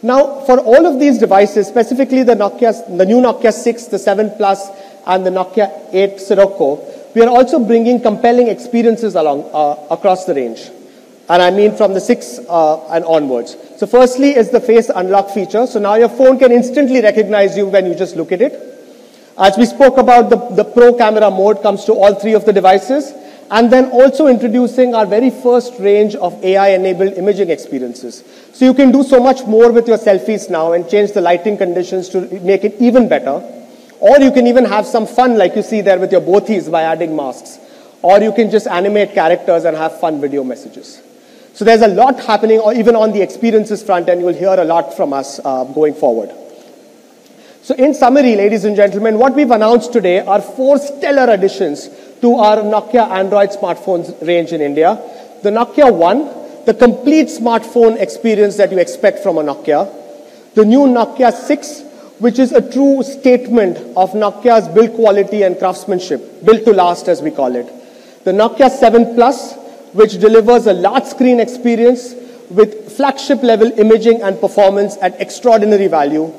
Speaker 7: Now, for all of these devices, specifically the new Nokia 6, the 7 Plus, and the Nokia 8 Sirocco, we are also bringing compelling experiences across the range. And I mean from the 6 and onwards. So firstly is the face unlock feature. So now your phone can instantly recognize you when you just look at it. As we spoke about, the Pro camera mode comes to all 3 of the devices. And then also introducing our very first range of AI-enabled imaging experiences. So you can do so much more with your selfies now and change the lighting conditions to make it even better. Or you can even have some fun like you see there with your bothies by adding masks. Or you can just animate characters and have fun video messages. So there's a lot happening even on the experiences front, and you'll hear a lot from us going forward. So in summary, ladies and gentlemen, what we've announced today are 4 stellar additions to our Nokia Android smartphones range in India. The Nokia One, the complete smartphone experience that you expect from a Nokia. The new Nokia 6, which is a true statement of Nokia's build quality and craftsmanship, built to last as we call it. The Nokia 7 Plus, which delivers a large screen experience with flagship level imaging and performance at extraordinary value.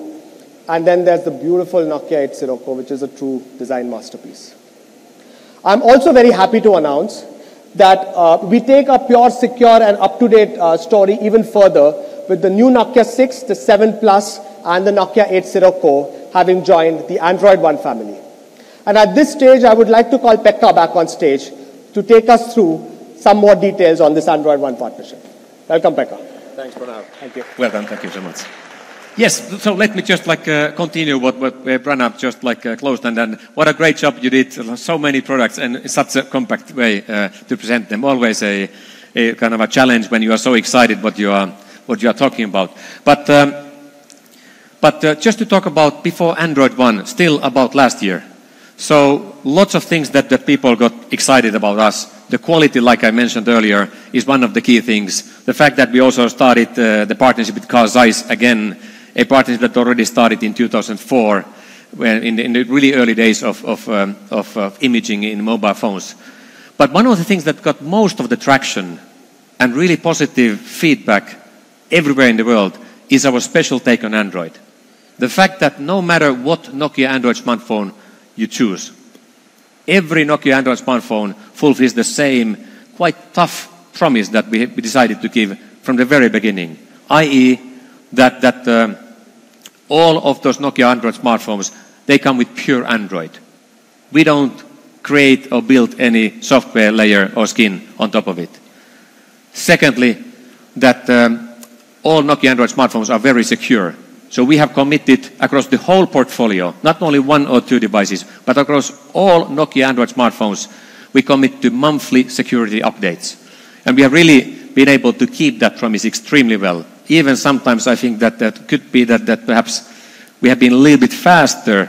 Speaker 7: And then there's the beautiful Nokia 8 Sirocco, which is a true design masterpiece. I'm also very happy to announce that we take a pure, secure, and up-to-date story even further with the new Nokia 6, the 7 Plus, and the Nokia 8 Sirocco having joined the Android One family. And at this stage, I would like to call Pekka back on stage to take us through some more details on this Android One partnership. Welcome, Pekka.
Speaker 6: Thanks, Pranav.
Speaker 7: Thank you.
Speaker 6: Welcome, thank you so much. Yes, so let me just continue what Pranav just closed, and then what a great job you did. So many products and in such a compact way to present them. Always a kind of a challenge when you are so excited what you are talking about. But just to talk about before Android One, still about last year. So lots of things that people got excited about us. The quality, like I mentioned earlier, is one of the key things. The fact that we also started the partnership with Carl Zeiss again. A partnership that already started in 2004, when in the really early days of imaging in mobile phones. But one of the things that got most of the traction and really positive feedback everywhere in the world is our special take on Android. The fact that no matter what Nokia Android smartphone you choose, every Nokia Android smartphone fulfills the same quite tough promise that we decided to give from the very beginning, i.e. that all of those Nokia Android smartphones, they come with pure Android. We don't create or build any software layer or skin on top of it. Secondly, that all Nokia Android smartphones are very secure. So we have committed across the whole portfolio, not only 1 or 2 devices, but across all Nokia Android smartphones, we commit to monthly security updates. And we have really been able to keep that promise extremely well. Even sometimes I think that could be that perhaps we have been a little bit faster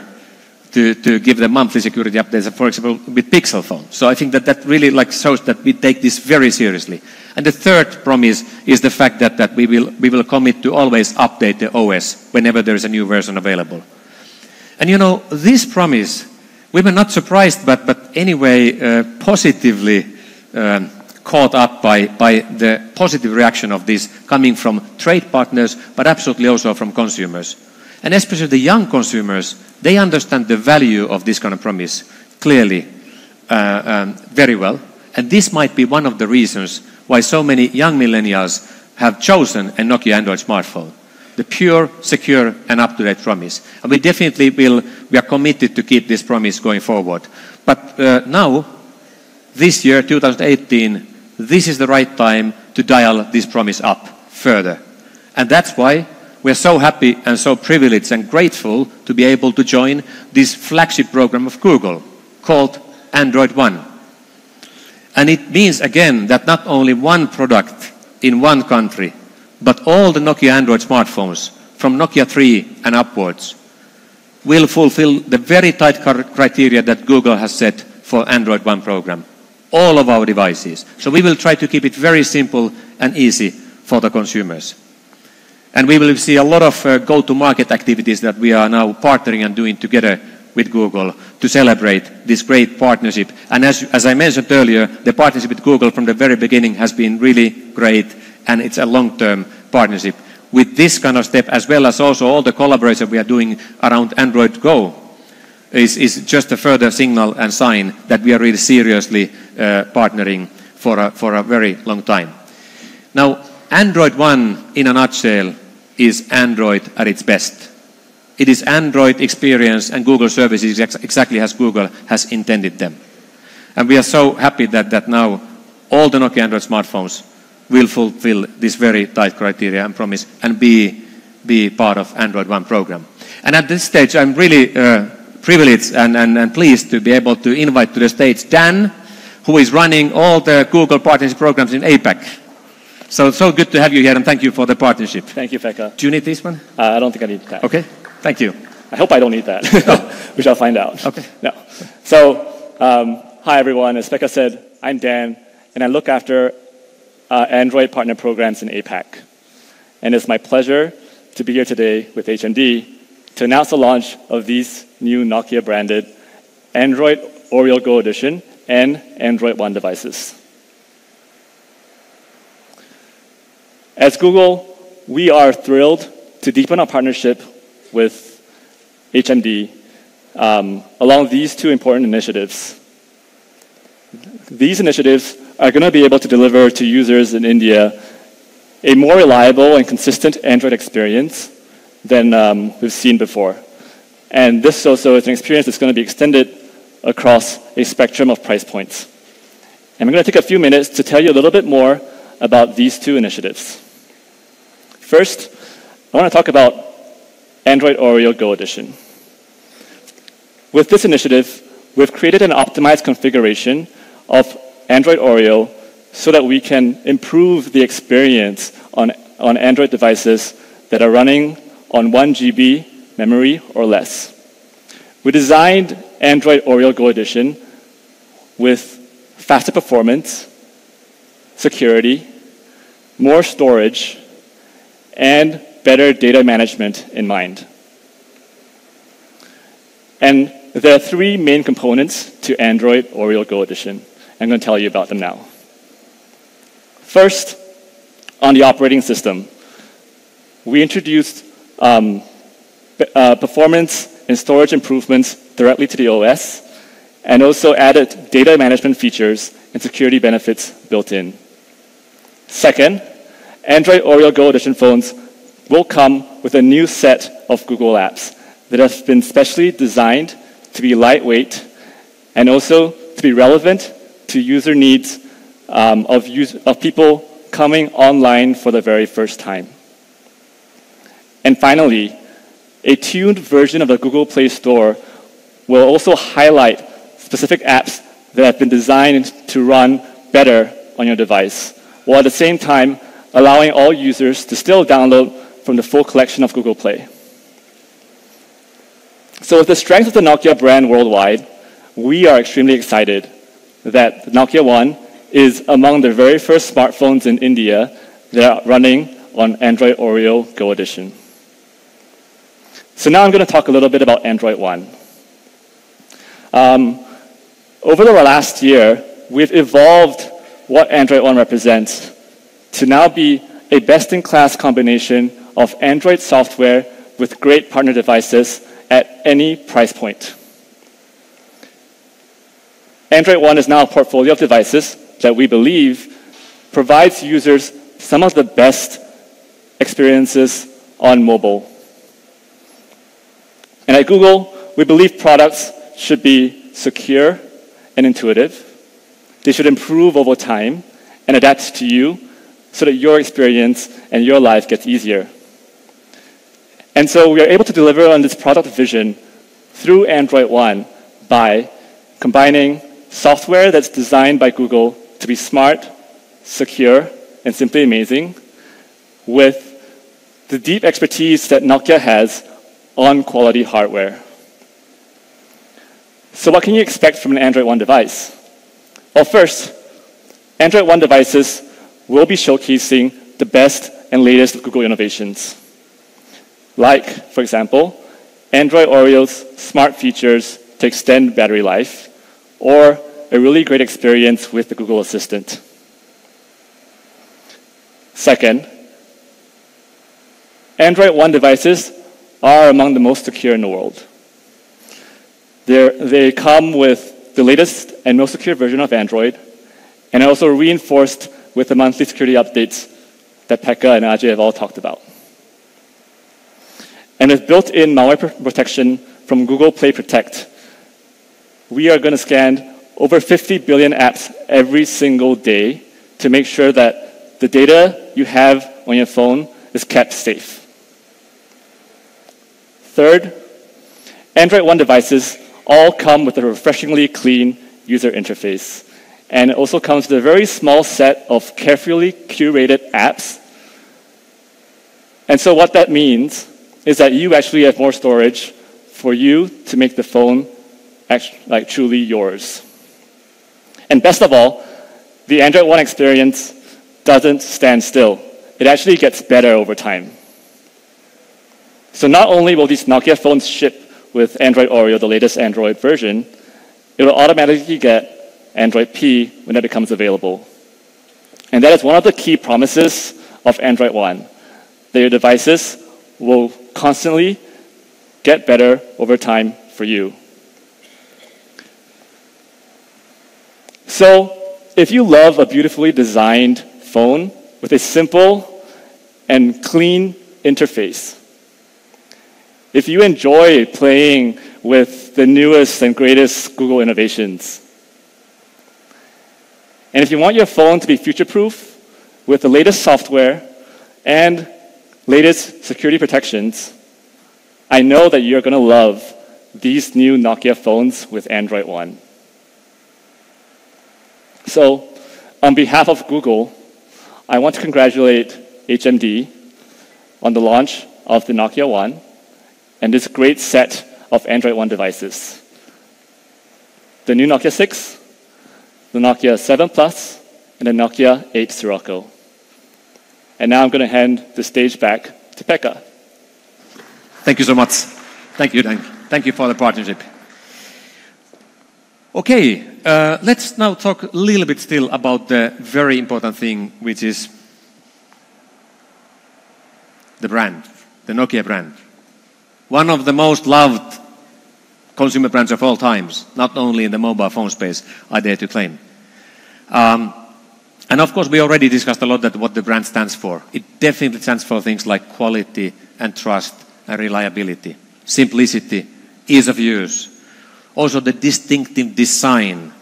Speaker 6: to give the monthly security updates, for example, with Pixel phone. So I think that really shows that we take this very seriously. And the third promise is the fact that we will commit to always update the OS whenever there is a new version available. And you know, this promise, we were not surprised, but anyway positively caught up by the positive reaction of this coming from trade partners, but absolutely also from consumers. And especially the young consumers, they understand the value of this kind of promise clearly, very well. And this might be one of the reasons why so many young millennials have chosen a Nokia Android smartphone. The pure, secure, and up-to-date promise. And we definitely we are committed to keep this promise going forward. But now, this year, 2018, this is the right time to dial this promise up further. And that's why we're so happy and so privileged and grateful to be able to join this flagship program of Google called Android One. And it means, again, that not only one product in one country, but all the Nokia Android smartphones from Nokia 3 and upwards will fulfill the very tight criteria that Google has set for Android One program. All of our devices. So we will try to keep it very simple and easy for the consumers. And we will see a lot of go-to-market activities that we are now partnering and doing together with Google to celebrate this great partnership. And as I mentioned earlier, the partnership with Google from the very beginning has been really great, and it's a long-term partnership. With this kind of step, as well as also all the collaboration we are doing around Android Go, is just a further signal and sign that we are really seriously partnering for a very long time. Now, Android One, in a nutshell, is Android at its best. It is Android experience and Google services exactly as Google has intended them. And we are so happy that now all the Nokia Android smartphones will fulfill this very tight criteria and promise and be part of Android One program. And at this stage, I'm really privileged and pleased to be able to invite to the stage Dan, who is running all the Google partnership programs in APAC. So good to have you here, and thank you for the partnership.
Speaker 10: Thank you, Pekka.
Speaker 6: Do you need this one?
Speaker 10: I don't think I need that.
Speaker 6: Okay, thank you.
Speaker 10: I hope I don't need that. We shall find out.
Speaker 6: Okay.
Speaker 10: No. So, hi everyone. As Pekka said, I'm Dan, and I look after Android partner programs in APAC. And it's my pleasure to be here today with HMD to announce the launch of these new Nokia branded Android Oriol Go Edition and Android One devices. As Google, we are thrilled to deepen our partnership with HMD along these two important initiatives. These initiatives are going to be able to deliver to users in India a more reliable and consistent Android experience than we've seen before. And this also is an experience that's going to be extended across a spectrum of price points. And I'm going to take a few minutes to tell you a little bit more about these two initiatives. First, I want to talk about Android Oriol Go Edition. With this initiative, we've created an optimized configuration of Android Oriol so that we can improve the experience on Android devices that are running on 1 GB memory or less. We designed Android Oriol Go Edition with faster performance, security, more storage, and better data management in mind. And there are three main components to Android Oriol Go Edition. I'm going to tell you about them now. First, on the operating system, we introduced performance and storage improvements directly to the OS, and also added data management features and security benefits built in. Second, Android Oriol Go Edition phones will come with a new set of Google apps that have been specially designed to be lightweight and also to be relevant to user needs of people coming online for the very first time. And finally, a tuned version of the Google Play Store will also highlight specific apps that have been designed to run better on your device, while at the same time allowing all users to still download from the full collection of Google Play. So with the strength of the Nokia brand worldwide, we are extremely excited that the Nokia One is among the very first smartphones in India that are running on Android Oriol Go Edition. So now I'm going to talk a little bit about Android One. Over the last year, we've evolved what Android One represents to now be a best-in-class combination of Android software with great partner devices at any price point. Android One is now a portfolio of devices that we believe provides users some of the best experiences on mobile. And at Google, we believe products should be secure and intuitive. They should improve over time and adapt to you so that your experience and your life gets easier. And so we are able to deliver on this product vision through Android One by combining software that's designed by Google to be smart, secure, and simply amazing with the deep expertise that Nokia has on quality hardware. So what can you expect from an Android One device? Well, first, Android One devices will be showcasing the best and latest of Google innovations. Like, for example, Android Oriol's smart features to extend battery life, or a really great experience with the Google Assistant. Second, Android One devices are among the most secure in the world. They come with the latest and most secure version of Android, and are also reinforced with the monthly security updates that Pekka and Ajay have all talked about. And with built-in malware protection from Google Play Protect, we are going to scan over 50 billion apps every single day to make sure that the data you have on your phone is kept safe. Third, Android One devices all come with a refreshingly clean user interface. And it also comes with a very small set of carefully curated apps. And so what that means is that you actually have more storage for you to make the phone truly yours. And best of all, the Android One experience doesn't stand still. It actually gets better over time. So not only will these Nokia phones ship with Android Oreo, the latest Android version, it will automatically get Android P when it becomes available. And that is one of the key promises of Android One, that your devices will constantly get better over time for you. So, if you love a beautifully designed phone with a simple and clean interface, if you enjoy playing with the newest and greatest Google innovations, and if you want your phone to be future-proof with the latest software and latest security protections, I know that you're going to love these new Nokia phones with Android One. So, on behalf of Google, I want to congratulate HMD on the launch of the Nokia One and this great set of Android One devices. The new Nokia 6, the Nokia 7 Plus, and the Nokia 8 Sirocco. And now I'm going to hand the stage back to Pekka.
Speaker 6: Thank you so much. Thank you, Dan. Thank you for the partnership. Okay, let's now talk a little bit still about the very important thing, which is the brand, the Nokia brand. One of the most loved consumer brands of all times, not only in the mobile phone space, I dare to claim. And of course, we already discussed a lot that what the brand stands for. It definitely stands for things like quality and trust and reliability, simplicity, ease of use. Also, the distinctive design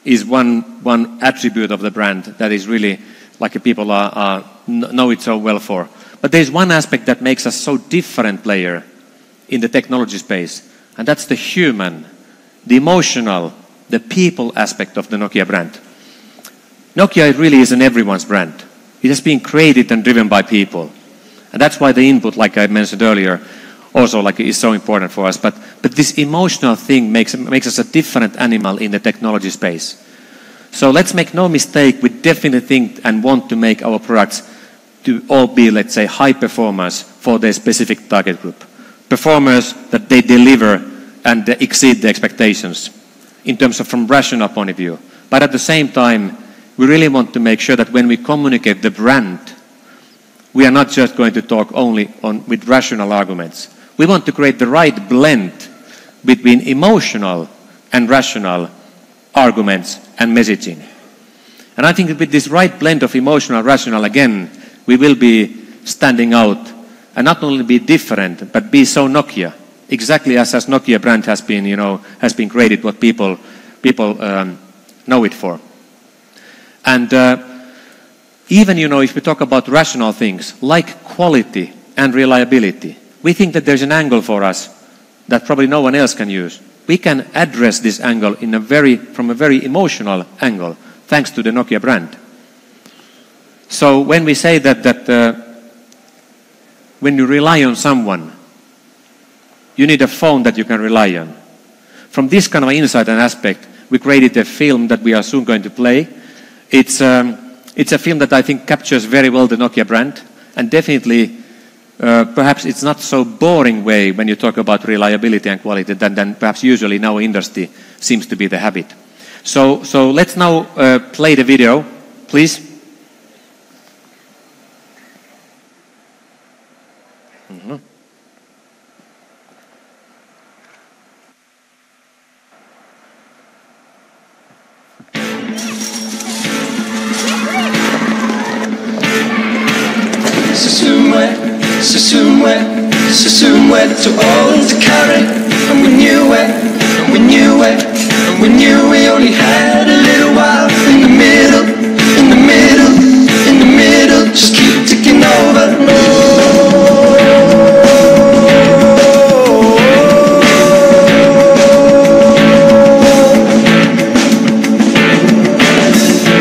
Speaker 6: is one attribute of the brand that is really like people know it so well for. But there's one aspect that makes us so different player in the technology space, and that's the human, the emotional, the people aspect of the Nokia brand. Nokia really is an everyone's brand. It has been created and driven by people. And that's why the input, like I mentioned earlier, also is so important for us. But this emotional thing makes us a different animal in the technology space. So let's make no mistake, we definitely think and want to make our products to all be, let's say, high performers for their specific target group. Performers that they deliver and exceed the expectations in terms of from rational point of view. But at the same time, we really want to make sure that when we communicate the brand, we are not just going to talk only with rational arguments. We want to create the right blend between emotional and rational arguments and messaging. And I think with this right blend of emotional and rational, again, we will be standing out and not only be different, but be so Nokia, exactly as Nokia brand has been created, what people know it for. And even, if we talk about rational things, like quality and reliability, we think that there's an angle for us that probably no one else can use. We can address this angle from a very emotional angle, thanks to the Nokia brand. So when we say that when you rely on someone, you need a phone that you can rely on. from this kind of insight and aspect, we created a film that we are soon going to play. It's a film that I think captures very well the Nokia brand, and definitely perhaps it's not so boring way when you talk about reliability and quality than perhaps usually in our industry seems to be the habit. So let's now play the video, please.
Speaker 3: So soon we're too old to carry, and we knew it, and we knew it, and we knew we only had a little while. In the middle, in the middle, in the middle, just keep ticking over.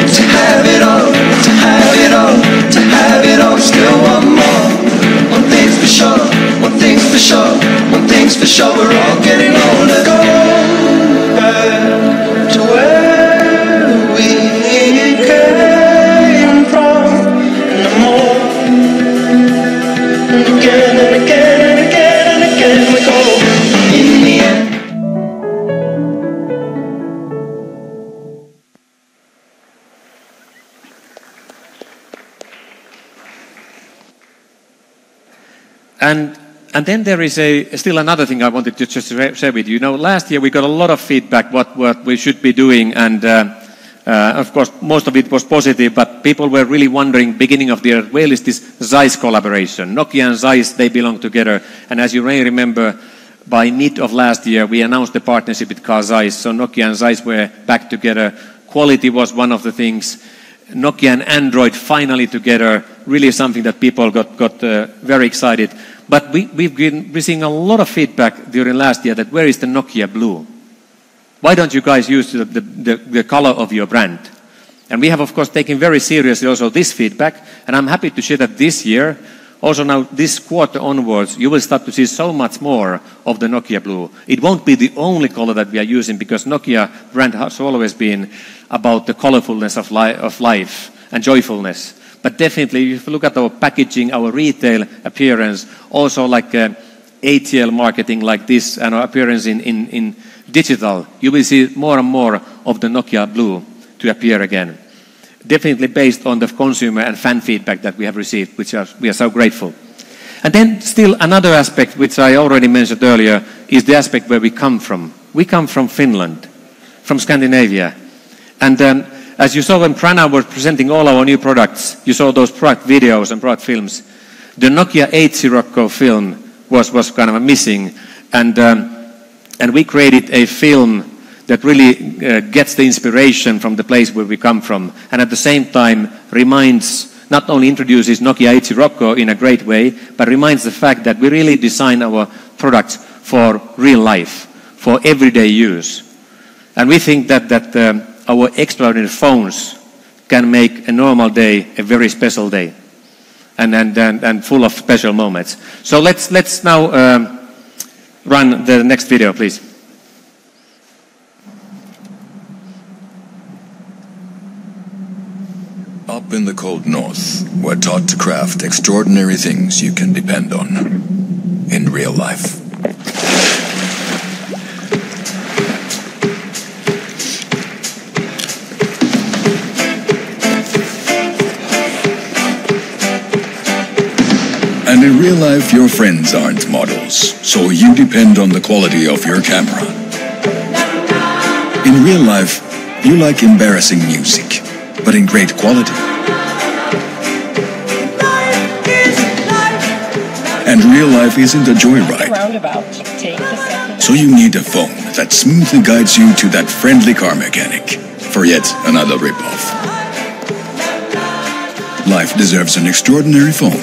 Speaker 3: To have it all, to have it all, to have it all, still one more. One thing's for sure, one thing's for sure, one thing's for sure, we're all getting older. Go back to where we came from, and no more. And again and again and again and again we go. In the end.
Speaker 6: And then there is still another thing I wanted to just share with you. You know, last year we got a lot of feedback what we should be doing, and of course most of it was positive, but people were really wondering beginning of the year, where is this Zeiss collaboration? Nokia and Zeiss, they belong together, and as you may remember, by mid of last year we announced the partnership with Carl Zeiss, so Nokia and Zeiss were back together. Quality was one of the things. Nokia and Android finally together, really something that people got very excited. But we've been receiving a lot of feedback during last year that where is the Nokia Blue? Why don't you guys use the color of your brand? And we have, of course, taken very seriously also this feedback. And I'm happy to share that this year, also now this quarter onwards, you will start to see so much more of the Nokia Blue. It won't be the only color that we are using, because Nokia brand has always been about the colorfulness of life and joyfulness. But definitely, if you look at our packaging, our retail appearance, also like ATL marketing like this, and our appearance in digital, you will see more and more of the Nokia Blue to appear again. Definitely based on the consumer and fan feedback that we have received, which we are so grateful. And then still another aspect, which I already mentioned earlier, is the aspect where we come from. We come from Finland, from Scandinavia. And as you saw when Prana was presenting all our new products, you saw those product videos and product films. The Nokia 80 film was kind of missing, and we created a film that really gets the inspiration from the place where we come from, and at the same time not only introduces Nokia 80 in a great way, but reminds the fact that we really design our products for real life, for everyday use. And we think that our extraordinary phones can make a normal day a very special day, and full of special moments. So let's now run the next video, please.
Speaker 2: Up in the cold north, we're taught to craft extraordinary things you can depend on in real life. And in real life, your friends aren't models, so you depend on the quality of your camera. In real life, you like embarrassing music, but in great quality. And real life isn't a joyride. So you need a phone that smoothly guides you to that friendly car mechanic for yet another ripoff. Life deserves an extraordinary phone.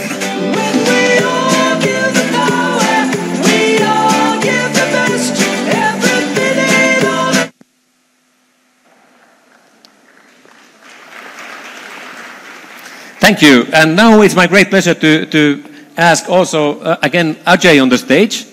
Speaker 6: Thank you. And now it's my great pleasure to ask also, again, Ajay on the stage.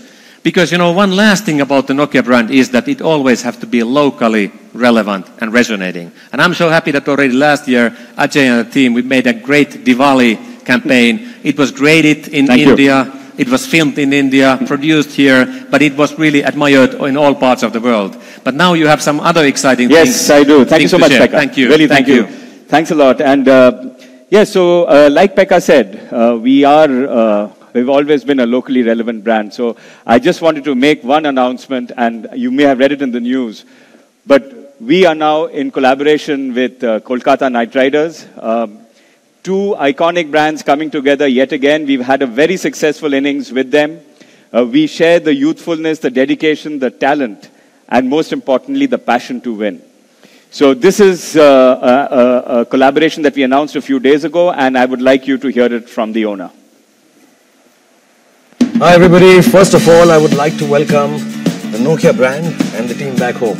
Speaker 6: Because, you know, one last thing about the Nokia brand is that it always has to be locally relevant and resonating. And I'm so happy that already last year, Ajay and the team, we made a great Diwali campaign. It was graded in India. It was filmed in India, produced here, but it was really admired in all parts of the world. But now you have some other exciting things.
Speaker 5: Yes, I do. Thank you so much,
Speaker 6: share.
Speaker 5: Pekka.
Speaker 6: Thank you.
Speaker 5: Really, thank you. Thanks a lot. And like Pekka said, we've always been a locally relevant brand. So I just wanted to make one announcement, and you may have read it in the news, but we are now in collaboration with Kolkata Knight Riders. Two iconic brands coming together yet again. We've had a very successful innings with them. We share the youthfulness, the dedication, the talent, and most importantly, the passion to win. So this is a collaboration that we announced a few days ago, and I would like you to hear it from the owner.
Speaker 11: Hi everybody, first of all I would like to welcome the Nokia brand and the team back home.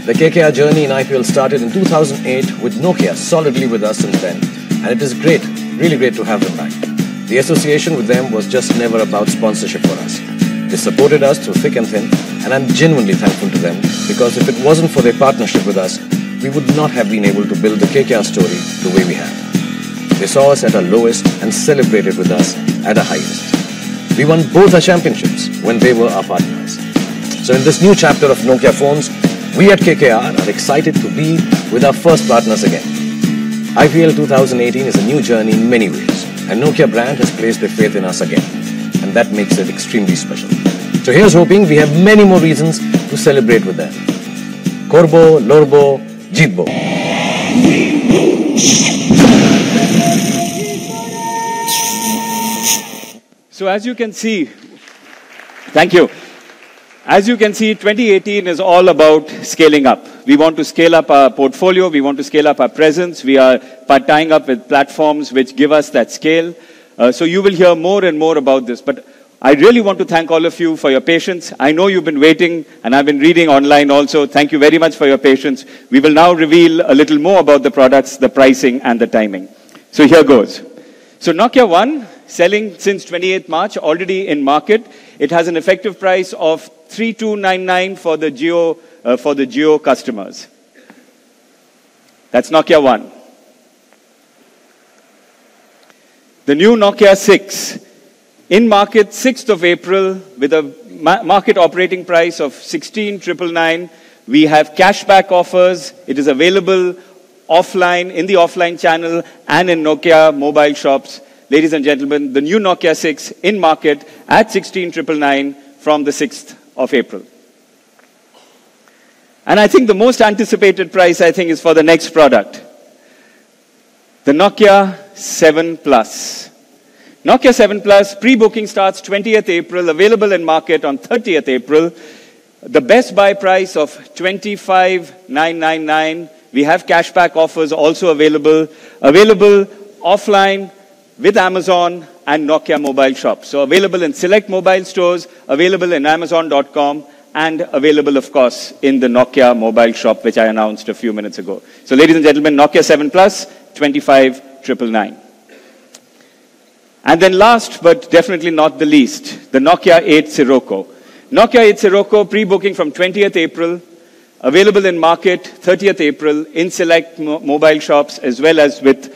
Speaker 11: The KKR journey in IPL started in 2008 with Nokia solidly with us since then, and it is great, really great to have them back. The association with them was just never about sponsorship for us. They supported us through thick and thin, and I'm genuinely thankful to them because if it wasn't for their partnership with us, we would not have been able to build the KKR story the way we have. They saw us at our lowest and celebrated with us at our highest. We won both our championships when they were our partners. So in this new chapter of Nokia phones, we at KKR are excited to be with our first partners again. IPL 2018 is a new journey in many ways, and Nokia brand has placed their faith in us again, and that makes it extremely special. So here's hoping we have many more reasons to celebrate with them. Korbo, Lorbo, Jeetbo.
Speaker 5: So as you can see, thank you. As you can see, 2018 is all about scaling up. We want to scale up our portfolio. We want to scale up our presence. We are tying up with platforms which give us that scale. So you will hear more and more about this. But I really want to thank all of you for your patience. I know you've been waiting, and I've been reading online also. Thank you very much for your patience. We will now reveal a little more about the products, the pricing, and the timing. So here goes. So Nokia One, selling since 28th March, already in market. It has an effective price of 3299 for the Jio customers. That's Nokia One. The new Nokia 6, in market 6th of April with a market operating price of 16,999. We have cashback offers. It is available offline, in the offline channel, and in Nokia mobile shops. Ladies and gentlemen, the new Nokia 6 in market at 16,999 from the 6th of April. And I think the most anticipated price, is for the next product. The Nokia 7 Plus. Nokia 7 Plus, pre-booking starts 20th April, available in market on 30th April. The best buy price of 25,999. We have cashback offers also available offline with Amazon and Nokia mobile shops. So available in select mobile stores, available in Amazon.com, and available, of course, in the Nokia mobile shop, which I announced a few minutes ago. So ladies and gentlemen, Nokia 7 Plus, 25,999. And then last, but definitely not the least, the Nokia 8 Sirocco. Nokia 8 Sirocco, pre-booking from 20th April, available in market 30th April in select mobile shops as well as with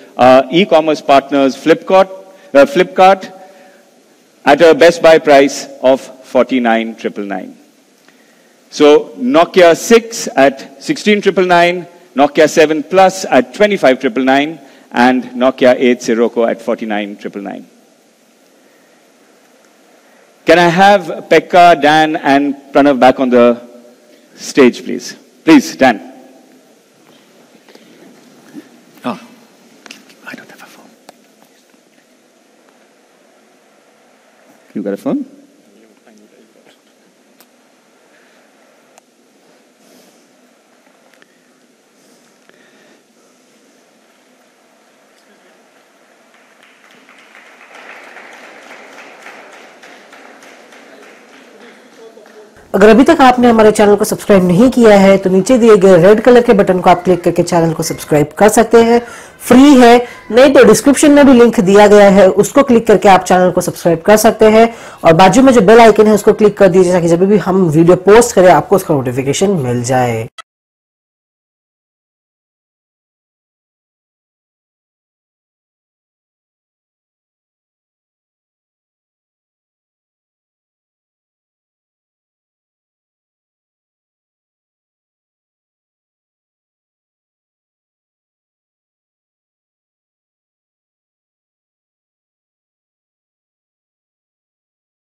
Speaker 5: e-commerce partners Flipkart at a best buy price of 49,999. So Nokia 6 at 16,999, Nokia 7 Plus at 25,999, and Nokia 8 Sirocco at 49,999. Can I have Pekka, Dan, and Pranav back on the stage, please? Please, Dan.
Speaker 6: Oh, I don't have a phone.
Speaker 5: You got a phone?
Speaker 1: अगर अभी तक आपने हमारे channel को subscribe नहीं किया है तो नीचे दिए गए रेड कलर के बटन को आप क्लिक करके चैनल को सब्सक्राइब कर सकते हैं, फ्री है। नहीं तो डिस्क्रिप्शन में भी लिंक दिया गया है, उसको क्लिक करके आप चैनल को सब्सक्राइब कर सकते हैं और बाजू में जो बेल आइकन है उसको क्लिक कर दीजिए ताकि जब भी हम वीडियो पोस्ट करें आपको उसका नोटिफिकेशन मिल जाए।